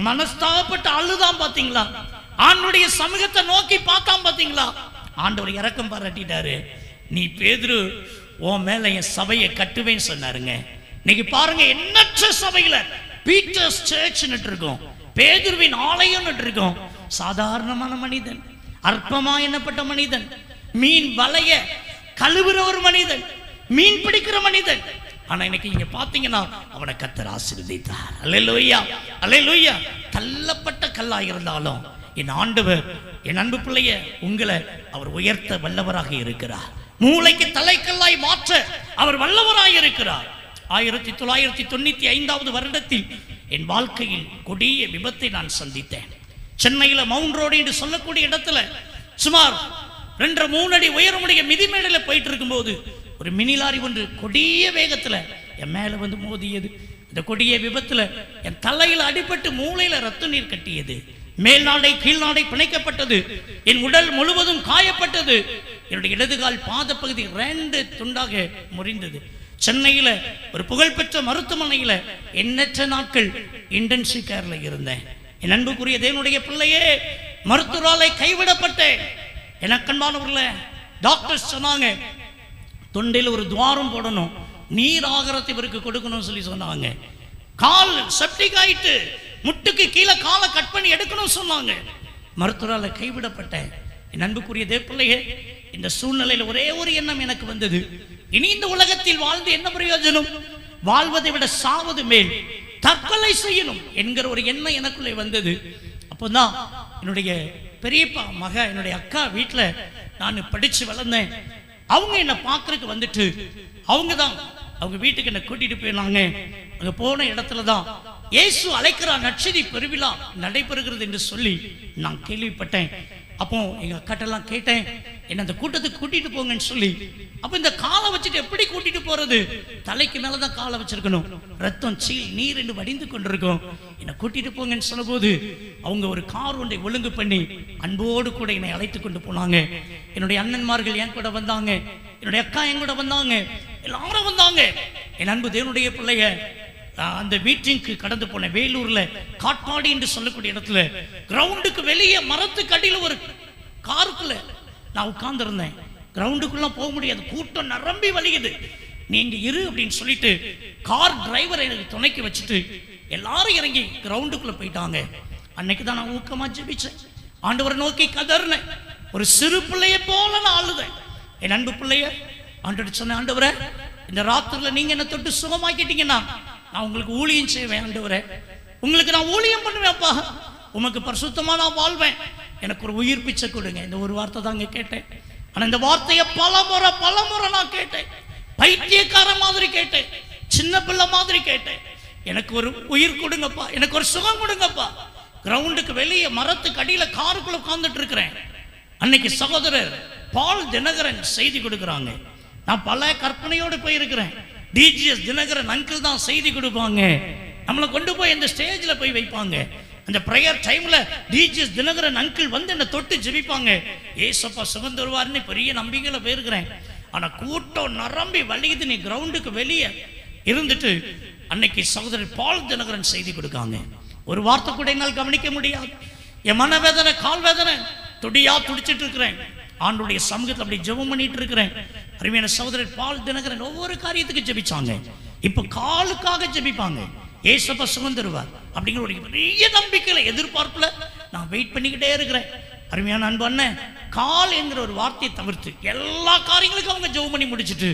மனஸ்தாபப்பட்டு அழுதான். பாத்தீங்களா? ஆண்டவருடைய சமூகத்தை நோக்கி பார்த்தான். பாத்தீங்களா? ஆண்டவர் இரக்கம் பாராட்டிட்டாரு. நீ பேதுரு, உன் மேல என் சபையை கட்டுவேன்னு சொன்னாருங்க. இன்னைக்கு பாருங்க, எண்ணற்ற சபையில பீட்டர்ஸ் சர்ச் இருக்கும், பேதுருவின் ஆலயம் இருக்கும். சாதாரணமான மனிதன், அற்பமா எண்ணப்பட்ட மனிதன், மீன் வலைய கழுவுற ஒரு மனிதன், மீன் பிடிக்கிற மனிதன். ஆனா இன்னைக்கு நீங்க பாத்தீங்கன்னா அவனை கர்த்தர் ஆசீர்வதித்தார். அல்லேலூயா, அல்லேலூயா. தள்ளப்பட்ட கல்லா இருந்தாலும் என் ஆண்டவர், என் அன்பு பிள்ளைய, உங்களை அவர் உயர்த்த வல்லவராக இருக்கிறார். மூளைக்கு தலைக்கல்லாய் மாற்ற அவர் வல்லவராய் இருக்கிறார். 1995 வருடத்தில் என் வாழ்க்கையில் கொடிய விபத்தை நான் சந்தித்தேன். சென்னையில் மவுண்ட் ரோடு என்று சொல்லக்கூடிய இடத்துல சுமார் 2-3 அடி உயரமுடைய மிதிமேடையில் போயிட்டு இருக்கும்போது ஒரு மினி லாரி ஒன்று கொடிய வேகத்துல என் மேல வந்து மோதியது. இந்த கொடிய விபத்துல என் தலையில் அடிபட்டு மூளையில ரத்த நீர் கட்டியது. மேல் நாடை கீழ் நாடை பிணைக்கப்பட்டது. என் உடல் முழுவதும் காயப்பட்டது. என்னுடைய இடதுகால் பாத பகுதி 2 துண்டாக முறிந்தது. சென்னையில ஒரு புகழ்பெற்ற மருத்துவமனையில எண்ணற்ற நாட்கள் இன்டென்சிவ் கேர்ல இருந்தேன். என் அன்புக்குரிய தேவனுடைய பிள்ளையே, மருத்துவராலை கைவிடப்பட்டேன். எனக்கன்பானவர்களே, டாக்டர் சொன்னாங்க தொண்டையில் ஒரு துவாரம் போடணும், நீர் ஆகாரத்தை இவருக்கு கொடுக்கணும்னு சொல்லி சொன்னாங்க. கால் செப்டிக் ஆயிட்டு முட்டுக்கு கீழே காலை கட் பண்ணி எடுக்கணும் சொன்னாங்க. மருத்துவரால கைவிடப்பட்டேன். என் அன்புக்குரிய தேவ பிள்ளையே, இந்த சூழ்நிலையில் ஒரே ஒரு எண்ணம் எனக்கு வந்தது, இனி இந்த உலகத்தில் வாழ்ந்து என்ன பிரயோஜனம், வாழ்வதை விட சாவது மேல், தற்கொலை செய்யணும் என்கிற ஒரு எண்ணம் எனக்குள்ளே வந்தது. அப்போதான் என்னுடைய பெரியப்பா மக, என்னுடைய அக்கா வீட்டில் நான் படிச்சு வளர்ந்தேன். அவங்க என்னை பார்க்கறதுக்கு வந்துட்டு அவங்க வீட்டுக்கு என்னை கூட்டிட்டு போயிருந்தாங்க. அங்கே போன இடத்துல தான் இயேசு அழைக்கிறார் நற்செய்தி பெருவிழா நடைபெறுகிறது என்று சொல்லி நான் கேள்விப்பட்டேன். அப்போ எங்க அக்காட்டெல்லாம் கேட்டேன், என்ன அந்த கூட்டத்துக்கு கூட்டிட்டு போங்கன்னு சொல்லி. அப்போ இந்த காலை வச்சுட்டு எப்படி கூட்டிட்டு போறது, தலைக்கு மேலதான் காலை வச்சிருக்கணும், ரத்தம் சீல் நீர் என்று வடிந்து கொண்டிருக்கும், என்னை கூட்டிட்டு போங்கன்னு சொன்ன போது அவங்க ஒரு கார் ஒன்றை ஒழுங்கு பண்ணி அன்போடு கூட என்னை அழைத்து கொண்டு போனாங்க. என்னுடைய அண்ணன்மார்கள் என் கூட வந்தாங்க, என்னுடைய அக்கா என் கூட வந்தாங்க, எல்லாரும் வந்தாங்க. என் அன்பு தேவனுடைய பிள்ளைய, அந்த மீட்டிங்க்கு கடந்து போன வேலூர்ல காட்பாடி என்று சொல்லக்கூடிய இடத்துல கிரவுண்டுக்கு வெளியே மரத்துக்கு அடியில் ஒரு காருக்குள்ள நான் உட்கார்ந்து இருந்தேன். கிரவுண்டுக்குள்ள போக முடியாது, கூட்டம் நிரம்பி வலிக்குது. நீங்க இரு அப்படின்னு சொல்லிட்டு கார் டிரைவரை எனக்கு துணைக்கு வச்சுட்டு எல்லாரும் இறங்கி கிரவுண்டுக்குள்ள போயிட்டாங்க. அன்னைக்கு தான் நான் ஊக்கமா ஜெபிச்சேன், ஆண்டவரை நோக்கி கதறினேன். ஒரு சிறு பிள்ளைய போல நான் அழுதேன். என் அன்பு பிள்ளைய ஆண்டவர் சொன்ன, ஆண்டவரை இந்த ராத்திரில நீங்க என்ன தொட்டு சுகமாக்கிட்டீங்கன்னா நான் உங்களுக்கு ஊழியம் செய்வேன், ஆண்டவரே உங்களுக்கு நான் ஊழியம் பண்ணுவேன்ப்பா, உமக்கு பரிசுத்தமா நான் வாழ்வேன், எனக்கு ஒரு உயிர் பிச்சை கொடுங்க. இந்த ஒரு வார்த்தை தாங்க கேட்டேன். ஆனா இந்த வார்த்தையை பல முறை நான் கேட்டேன். பைத்தியக்கார மாதிரி கேட்டேன், சின்ன பிள்ளை மாதிரி கேட்டேன். எனக்கு ஒரு உயிர் கொடுங்கப்பா, எனக்கு ஒரு சுகம் கொடுங்கப்பா. கிரவுண்டுக்கு வெளியே மரத்துக்கு அடியில காருக்குள்ள உட்கார்ந்துட்டு இருக்கிறேன். அன்னைக்கு சகோதரர் பால் தினகரன் செய்தி கொடுக்குறாங்க. நான் பல கற்பனையோடு போயிருக்கிறேன். டிஜிஎஸ் தினகரன் அங்கிள் தான் செய்தி கொடுப்பாங்க, நம்மளை கொண்டு போய் இந்த ஸ்டேஜில் போய் வைப்பாங்க. அந்த ப்ரேயர் டைம்ல டிஜிஎஸ் தினகரன் அங்கிள் வந்து என்னை தொட்டு ஜெபிப்பாங்க. ஏசப்பா சுகம் தருவார்னு பெரிய நம்பிக்கையில போயிருக்கிறேன். ஆனா கூட்டம் நிரம்பி வலிக்குது. நீ கிரவுண்டுக்கு வெளியே இருந்துட்டு அன்னைக்கு சகோதரர் பால் தினகரன் செய்தி கொடுக்காங்க. ஒரு வார்த்தை கூட என்னால் கவனிக்க முடியாது. என் மனவேதனை, கால் வேதனை, துடியா துடிச்சிட்டு இருக்கிறேன். ஆண்டுடைய சமூகத்தில் அப்படி ஜெபம் பண்ணிட்டு இருக்கிறேன். அருமையான சகோதரர் பால் தினகரன் ஒவ்வொரு காரியத்துக்கு ஜெபிச்சாங்க. இப்ப காலுக்காக ஜெபிப்பாங்க, ஏசப்பா சுகம் தருவார் அப்படிங்கிற ஒரு பெரிய நம்பிக்கையில எதிர்பார்ப்புல நான் வெயிட் பண்ணிக்கிட்டே இருக்கிறேன். அருமையான அன்பு அண்ணன், கால் என்கிற ஒரு வார்த்தையை தவிர்த்து எல்லா காரியங்களுக்கும் அவங்க ஜெபம் பண்ணி முடிச்சுட்டு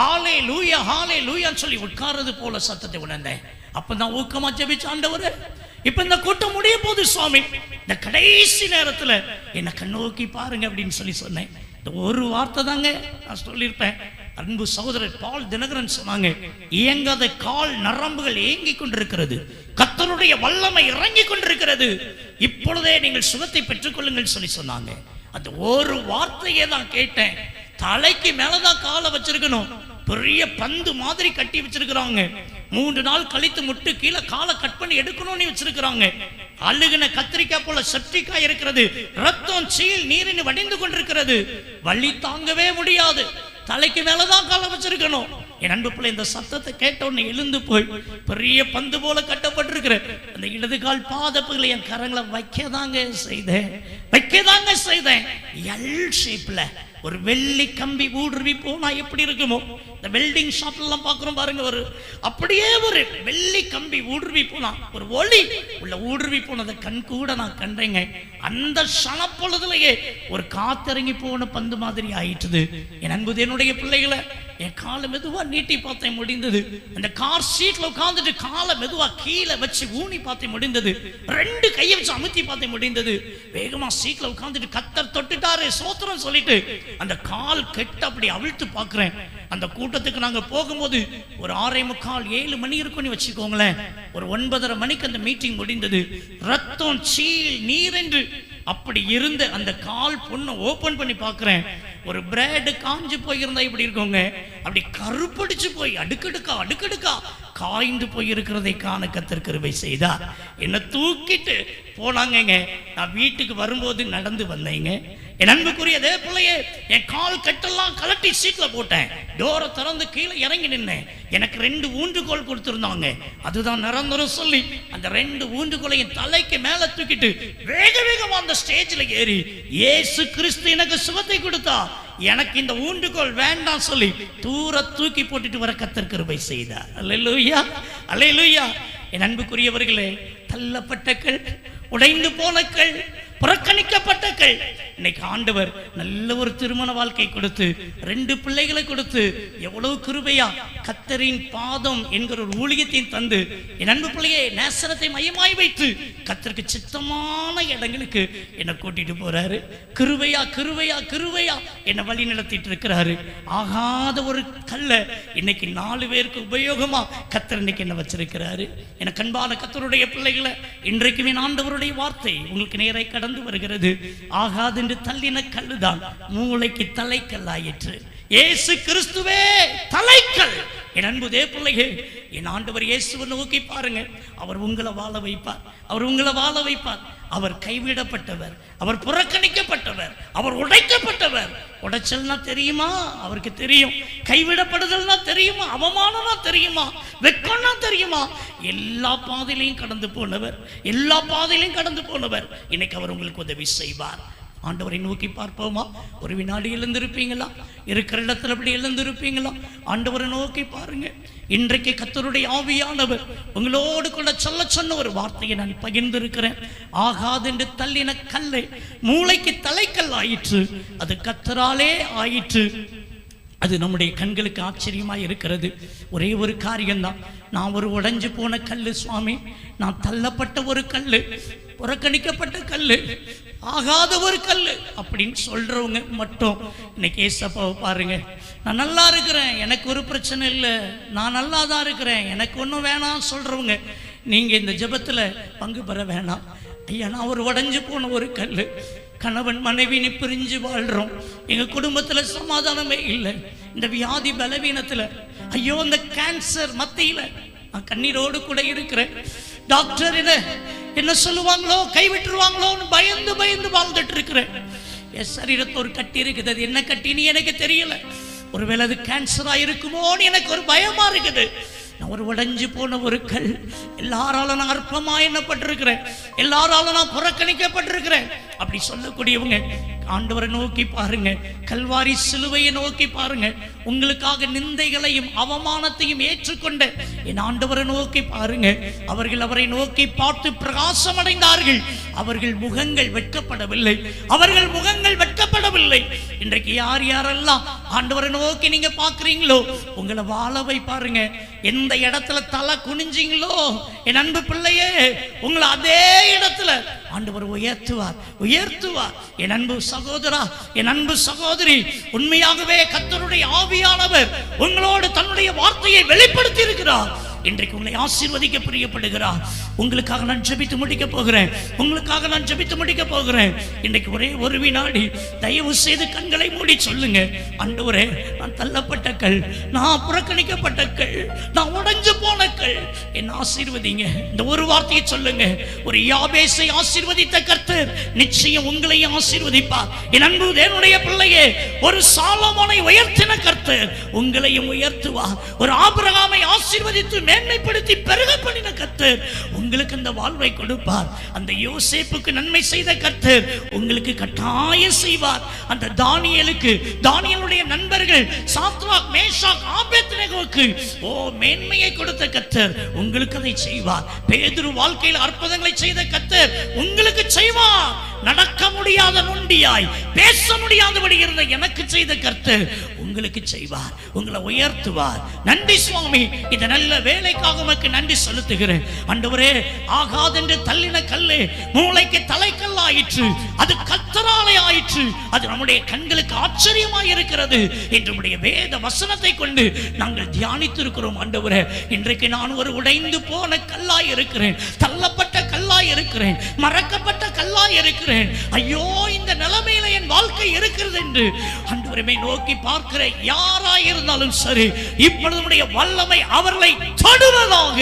ஹாலே லூயா ஹாலே லூயான்னு சொல்லி உட்கார்றது போல சத்தத்தை உணர்ந்தேன். அப்பதான் ஊக்கமா ஜெபிச்ச, ஆண்டவரே இப்ப இந்த கூட்டம் முடிய போது சுவாமி, இந்த கடைசி நேரத்துல என்ன கண்ணோக்கி பாருங்க அப்படின்னு சொல்லி சொன்னேன். இந்த ஒரு வார்த்தை தாங்க நான் சொல்லியிருப்பேன். அன்பு சகோதரர் பால் தினகரன் சொன்னாங்க, இயங்காத கால் நரம்புகள் ஏங்கி கொண்டிருக்கிறது, கர்த்தருடைய வல்லமை இறங்கி கொண்டிருக்கிறது, இப்பொழுதே நீங்கள் சுகத்தை பெற்றுக் கொள்ளுங்கள் சொல்லி சொன்னாங்க. அந்த ஒரு வார்த்தையே தான் கேட்டேன். தலைக்கு மேலதான் காலை வச்சிருக்கணும், பெரிய பந்து மாதிரி கட்டி வச்சிருக்கிறாங்க. 3 நாள் கழித்து முட்டு கீழே காலை கட் பண்ணி எடுக்கணும்னு வச்சிருக்கிறாங்க. அழுகின கத்திரிக்காய் போல செப்டிக்கா இருக்கிறது, ரத்தம் சீல் நீரின் வடிந்து கொண்டிருக்கிறது, வலி தாங்கவே முடியாது, தலைக்கு மேலதான் காலை வச்சிருக்கணும். என் அன்பு பிள்ளை இந்த சத்தத்தை கேட்ட உடனே எழுந்து போய் பெரிய பந்து போல கட்டப்பட்டிருக்கிற அந்த இடது கால் பாதப்புகளை என் கரங்களை வைக்கதாங்க செய்தேன். எல் ஷேப்ல ஒரு வெள்ளி கம்பி ஊடுருவி போனா எப்படி இருக்குமோ, இந்த வெல்டிங் ஷாப்லாம் பார்க்குறோம் பாருங்க, ஒரு அப்படியே ஒரு வெள்ளி கம்பி ஊடுருவி போனா, ஒரு ஒளி உள்ள ஊடுருவி போனதை கண் கூட நான் கண்டேங்க. அந்த சனப்பொழுதுலயே ஒரு காத்திறங்கி போன பந்து மாதிரி ஆயிட்டுது. என் அன்பு என்னுடைய பிள்ளைகளை, என் காலை மெதுவா நீட்டி பார்த்தேன், முடிந்தது. அந்த கார் சீட்ல உட்கார்ந்துட்டு காலை மெதுவா கீழே வச்சு ஊனி பார்த்தேன், முடிந்தது. 2 கையை வச்சு அமுத்தி பார்த்தேன், முடிந்தது. வேகமா சீட்ல உட்கார்ந்துட்டு கத்தர் தொட்டுட்டாரு சோத்திரம் சொல்லிட்டு அந்த கால் கெட்ட அப்படி அவிழ்த்து பார்க்கிறேன். அந்த கூட்டத்துக்கு நாங்க போகும்போது ஒரு 6:45 7 மணி இருக்கும்னு வச்சுக்கோங்களேன். ஒரு 9:30 மணிக்கு அந்த மீட்டிங் முடிந்தது. ரத்தம் சீல் நீரென்று அப்படி இருந்த அந்த கால் பொண்ணை ஓபன் பண்ணி பார்க்கிறேன். ஒரு பிரெட் காஞ்சு போயிருந்தா இப்படி இருக்கோங்க, அப்படி கருப்படிச்சு போய் அடுக்கடுக்கா அடுக்கடுக்கா காய்ந்து போய் இருக்கிறதை காண கர்த்தர் கிருபை செய்தார். என்னை தூக்கிட்டு போனாங்க. நான் வீட்டுக்கு வரும்போது நடந்து வந்தேங்க. என் அன்புக்குரிய தேவ பிள்ளையே, என் கால் கட்டெல்லாம் கலட்டி சீட்ல போட்டேன். டோரை திறந்து கீழே இறங்கி நின்னேன். எனக்கு 2 ஊன்றுகோல் கொடுத்திருந்தாங்க. அதுதான் நிரந்தரம் சொல்லி அந்த 2 ஊன்றுகோலையும் தலைக்கு மேல தூக்கிட்டு வேக வேகமா அந்த ஸ்டேஜ்ல ஏறி இயேசு கிறிஸ்து எனக்கு சுகத்தை கொடுத்தா, எனக்கு இந்த ஊன்றுகோல் வேண்டாம் சொல்லி தூர தூக்கி போட்டுட்டு வர கர்த்தர் கிருபை செய்தார். அல்லேலூயா, அல்லேலூயா. என் அன்புக்குரியவர்களே, தள்ளப்பட்ட கல், உடைந்து போன கல், புறக்கணிக்கப்பட்ட கல், இன்னைக்கு ஆண்டவர் நல்ல ஒரு திருமண வாழ்க்கை கொடுத்து 2 பிள்ளைகளை கொடுத்து எவ்வளவு கிருபையா கர்த்தரின் பாதம் என்கிற ஒரு ஊழியத்தையும் தந்து என் அன்பு பிள்ளையை நேசரத்தை மையமாய் வைத்து கர்த்தருக்கு சித்தமான இடங்களுக்கு என்னை கூட்டிட்டு போறாரு. கிருபையா கிருபையா கிருபையா என்னை வழி நடத்திட்டு இருக்கிறாரு. ஆகாத ஒரு கல்ல இன்னைக்கு 4 பேருக்கு உபயோகமா கர்த்தர் இன்னைக்கு என்ன வச்சிருக்கிறாரு. எனக்கு அன்பான கர்த்தருடைய பிள்ளைகளை, இன்றைக்குமே ஆண்டவருடைய வார்த்தை உங்களுக்கு நேரே கடந்து வருகிறது. ஆகாது என்று தள்ளின கல்லுதான் மூளைக்கு தலைக்கல் ஆயிற்று. இயேசு கிறிஸ்துவே தலைக்கல். என் அன்பு தேவ பிள்ளைகள், என் ஆண்டவர் இயேசுவை நோக்கி பாருங்க. அவர் உங்களை வாழ வைப்பார், அவர் உங்களை வாழ வைப்பார். அவர் கைவிடப்பட்டவர், அவர் புறக்கணிக்கப்பட்டவர், அவர் உடைக்கப்பட்டவர். உடைச்சல்னா தெரியுமா? அவருக்கு தெரியும். கைவிடப்படுதல்னா தெரியுமா? அவமானம்னா தெரியுமா? வெட்கம்னா தெரியுமா? எல்லா பாதையிலையும் கடந்து போனவர், எல்லா பாதையிலையும் கடந்து போனவர். இன்னைக்கு அவர் உங்களுக்கு உதவி செய்வார். ஆண்டவரை நோக்கி பார்ப்போமா? ஒரு வினாடி எழுந்திருப்பீங்களா? இருக்கிற இடத்துல அப்படி எழுந்திருப்பீங்களா? ஆண்டவரை நோக்கி பாருங்க. இன்றைக்கு கர்த்தருடைய ஆவியானவர் உங்களோடு கூட சொல்ல சொன்ன ஒரு வார்த்தையை நான் பகிர்ந்திருக்கிறேன். ஆகாது என்று தள்ளின கல்லை மூளைக்கு தலைக்கல் ஆயிற்று. அது கர்த்தராலே ஆயிற்று. அது நம்முடைய கண்களுக்கு ஆச்சரியமாக இருக்கிறது. ஒரே ஒரு காரியம்தான், நான் ஒரு உடைஞ்சு போன கல்லு சுவாமி, நான் தள்ளப்பட்ட ஒரு கல்லு, புறக்கணிக்கப்பட்ட கல்லு, ஆகாத ஒரு கல்லு அப்படின்னு சொல்றவங்க மட்டும் இன்னைக்கு ஏசப்பாவை பாருங்க. நான் நல்லா இருக்கிறேன், எனக்கு ஒரு பிரச்சனை இல்லை, நான் நல்லா தான் இருக்கிறேன், எனக்கு ஒன்றும் வேணாம் சொல்றவங்க, நீங்க இந்த ஜெபத்துல பங்கு பெற வேணாம். ஐயா, நான் ஒரு உடைஞ்சு போன ஒரு கல்லு, கணவன் மனைவின்னு பிரிஞ்சு வாழ்றோம், எங்க குடும்பத்துல சமாதானமே இல்லை, இந்த வியாதி பலவீனத்துல, ஐயோ இந்த கேன்சர் மத்தியில நான் கண்ணீரோடு கூட இருக்கிறேன். டாக்டர் என்ன சொல்லுவாங்களோ, கைவிட்டுருவாங்களோன்னு பயந்து பயந்து வாழ்ந்துட்டு இருக்கிறேன். என் சரீரத்தில் ஒரு கட்டி இருக்குது, அது என்ன கட்டின்னு எனக்கு தெரியல. ஒருவேளை அது கேன்சரா இருக்குமோன்னு எனக்கு ஒரு பயமா இருக்குது. நான் ஒரு உடைஞ்சு போன ஒரு கல், எல்லாராலும் நான் அற்பமா எண்ணப்பட்டிருக்கிறேன், எல்லாராலும் நான் புறக்கணிக்கப்பட்டிருக்கிறேன் அப்படி சொல்லக்கூடியவங்க ஆண்டவரை நோக்கி பாருங்க. கல்வாரி சிலுவையை நோக்கி பாருங்க. உங்களுக்காக நிந்தைகளையும் அவமானத்தையும் ஏற்றுக்கொண்ட என் ஆண்டவரை நோக்கி பாருங்க. அவர்கள் அவரை நோக்கி பார்த்து பிரகாசம் அடைந்தார்கள். அவர்கள் முகங்கள் வெட்கப்படவில்லை, அவர்கள் முகங்கள் வெட்கப்படவில்லை. இன்றைக்கு யார் யாரெல்லாம் ஆண்டவரை நோக்கி நீங்க பார்க்கிறீங்களோ, உங்களை வாழ வை பாருங்க. எந்த இடத்துல தலை குனிஞ்சிங்களோ என் அன்பு பிள்ளையே, உங்களை அதே இடத்துல ஆண்டவர் உயர்த்துவார், உயர்த்துவார். என் அன்பு சகோதரா, என் அன்பு சகோதரி, உண்மையாகவே கர்த்தருடைய ஆவியானவர் உங்களோடு தன்னுடைய வார்த்தையை வெளிப்படுத்தி இருக்கிறார். இன்றைக்கு உங்களை ஆசீர்வதிக்க பிரியப்படுகிறார். உங்களுக்காக நான் ஜெபித்து முடிக்க போகிறேன், உங்களுக்காக நான் ஜெபித்து முடிக்க போகிறேன். இன்றைக்கு ஒரே ஒரு வினாடி தயவு செய்து கண்களை மூடி சொல்லுங்க, ஆண்டவரே, நான் தள்ளப்பட்ட கல், நான் புறக்கணிக்கப்பட்ட கல், நான் உடைஞ்சு போன கல், என்ன ஆசீர்வதிங்க. இந்த ஒரு வார்த்தையை சொல்லுங்க. ஒரு யாபேசை ஆசீர்வதித்த கர்த்தர் கர்த்தர் நிச்சயம் உங்களையும் ஆசீர்வதிப்பார். என் அன்பு தேவனுடைய பிள்ளையே, ஒரு சாலமோனை உயர்த்தின கர்த்தர் உங்களையும் உயர்த்துவார். ஒரு ஆபிரகாமை ஆசீர்வதித்து மேன்மைப்படுத்தி பெருக பண்ணின கர்த்தர் உங்களுக்கு அந்த வாழ்வை கொடுப்பார். அந்த யோசேப்புக்கு நன்மை செய்த கர்த்தர் உங்களுக்கு கட்டாயம் செய்வார். அந்த தானியேலுடைய நண்பர்கள் சாத்ராக், மேஷாக், ஆபேத்நேகோவுக்கு மேன்மையை கொடுத்த கர்த்தர் உங்களுக்கு அதை செய்வார். பேதுரு வாழ்க்கையில் அற்புதங்களை செய்த கர்த்தர் உங்களுக்கு செய்வார். நடக்க முடியாத நொண்டியாய் பேச முடியாதபடி இருந்த எனக்கு செய்த கர்த்தர் உங்களுக்கு செய்வார். உங்களை உயர்த்துவார். நன்றி சுவாமி, இந்த நல்ல வேலைக்காக உமக்கு நன்றி செலுத்துகிறேன். ஆண்டவரே, ஆகாதென்று தள்ளின கல்லே மூளைக்கு தலைக்கல்லாயிற்று, அது கர்த்தராலே ஆயிற்று, அது நம்முடைய கண்களுக்கு ஆச்சரியமாய் இருக்கிறது என்று உம்முடைய வேத வசனத்தை கொண்டு நாங்கள் தியானித்திருக்கிறோம். ஆண்டவரே, இன்றைக்கு நான் ஒரு உடைந்து போன கல்லாய் இருக்கிறேன், தள்ளப்பட்ட கல்லாய் இருக்கிறேன், மறக்கப்பட்ட கல்லாய் இருக்கிறேன். ஐயோ, இந்த நிலைமையில என் வாழ்க்கை இருக்கிறது என்று ஆண்டவரை நோக்கி பார்க்கிற யாராய் இருந்தாலும் சரி, இப்பொழுது உம்முடைய வல்லமை அவர்களை தொடுவதாக.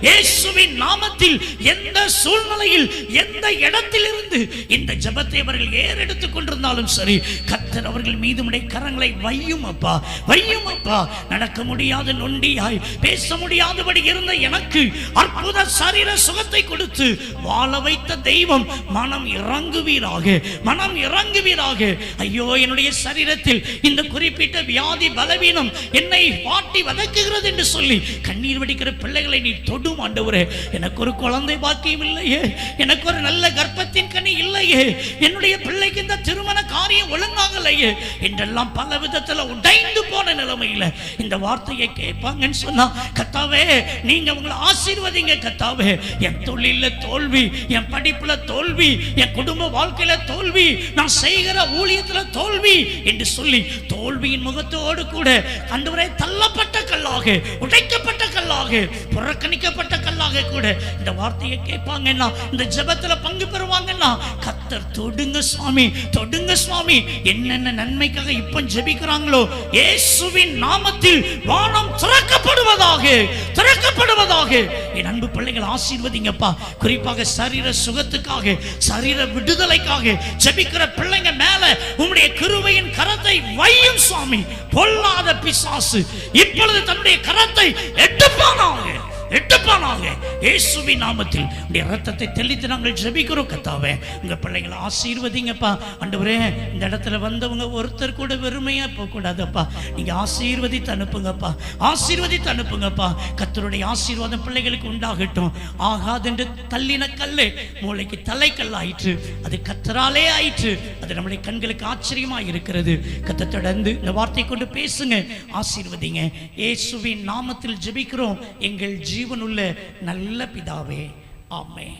இயேசுவின் நாமத்தில் எந்த சூழ்நிலையில் எந்த இடத்தில் இருந்து இந்த ஜெபத்தை அவர்கள் ஏறெடுத்துக் கொண்டிருந்தாலும் சரி, கர்த்தர் அவர்கள் மீது உம்முடைய கரங்களை வையும் அப்பா, வையும் அப்பா. நடக்க முடியாத நொண்டியாய் பேச முடியாதபடி இருந்த எனக்கு அற்புத சரீர சுகத்தை கொடுத்து வாழ வைத்த தெய்வம் மனம் இறங்குவீராக, மனம் இறங்குவீராக. ஐயோ, என்னுடைய சரீரத்தில் இந்த குறிப்பிட்ட வியாதி பலவீனம் என்னை வாட்டி வதக்குகிறது என்று சொல்லி கண்ணீர் வடிக்கிற பிள்ளைகளை நீ தொடும் ஆண்டவரே. எனக்கு ஒரு குழந்தை பாக்கியம் இல்லையே, எனக்கு ஒரு நல்ல கர்ப்பத்தின் கனி இல்லையே, என்னுடைய பிள்ளைக்கு இந்த திருமண காரியம் ஒழுங்காகலையே என்றெல்லாம் பல விதத்துல உடைந்து போன நிலைமையில இந்த வார்த்தையை கேட்பாங்கன்னு சொன்னா, கர்த்தாவே நீங்க உங்களை ஆசீர்வதிங்க. கர்த்தாவே, என் தொழில தோல்வி, என் படிப்புல தோல்வி, என் குடும்ப வாழ்க்கையில தோல்வி, நான் செய்கிற ஊழியத்துல தோல்வி என்று சொல்லி தோல்வியின் முகத்தோடு கூட ஆண்டவரே தள்ளப்பட்ட கல்லாக, உடைக்கப்பட்ட கல்லாக, புறக்கணிக்கப்பட்ட கல்லாக கூட இந்த வார்த்தையை கேட்பாங்கன்னா, இந்த ஜெபத்துல பங்கு பெறுவாங்கன்னா, கர்த்தர் தொடுங்க சுவாமி, தொடுங்க சுவாமி. என்னென்ன நன்மைக்காக இப்ப ஜெபிக்கிறாங்களோ இயேசுவின் நாமத்தில் வானம் திறக்கப்படுவதாக, திறக்கப்படுவதாக. என் அன்பு பிள்ளைகள் ஆசீர்வதிங்கப்பா. குறிப்பாக சரீர சுகத்துக்காக, சரீர விடுதலைக்காக ஜெபிக்கிற பிள்ளைங்க மேல உம்முடைய கிருபையின் கரத்தை வையும் சுவாமி. பொல்லாத பிசாசு இப்பொழுது தன்னுடைய கரத்தை எட்டுப்பானாக, எட்டுப்பானாக. இயேசுவின் நாமத்தில் உடைய ரத்தத்தை தெளித்து நாங்கள் ஜெபிக்கிறோம். கர்த்தாவே, உங்க பிள்ளைகளை ஆசீர்வதிங்கப்பா. ஆண்டவரே, இந்த இடத்துல வந்தவங்க ஒருத்தர் கூட வெறுமையா போக கூடாதப்பா. நீங்க ஆசீர்வதித்து அனுப்புங்கப்பா, ஆசீர்வதித்து அனுப்புங்கப்பா. கர்த்தருடைய ஆசீர்வாதம் பிள்ளைகளுக்கு உண்டாகட்டும். ஆகாதென்று தள்ளின கல்லே மூளைக்கு தலைக்கல் ஆயிற்று, அது கர்த்தராலே ஆயிற்று, அது நம்முடைய கண்களுக்கு ஆச்சரியமா இருக்கிறது. கர்த்தர் தொடர்ந்து இந்த வார்த்தை கொண்டு பேசுங்க, ஆசீர்வதிங்க. இயேசுவின் நாமத்தில் ஜெபிக்கிறோம் எங்கள் ஜீவனுள்ள நல்ல பிதாவே, ஆமென்.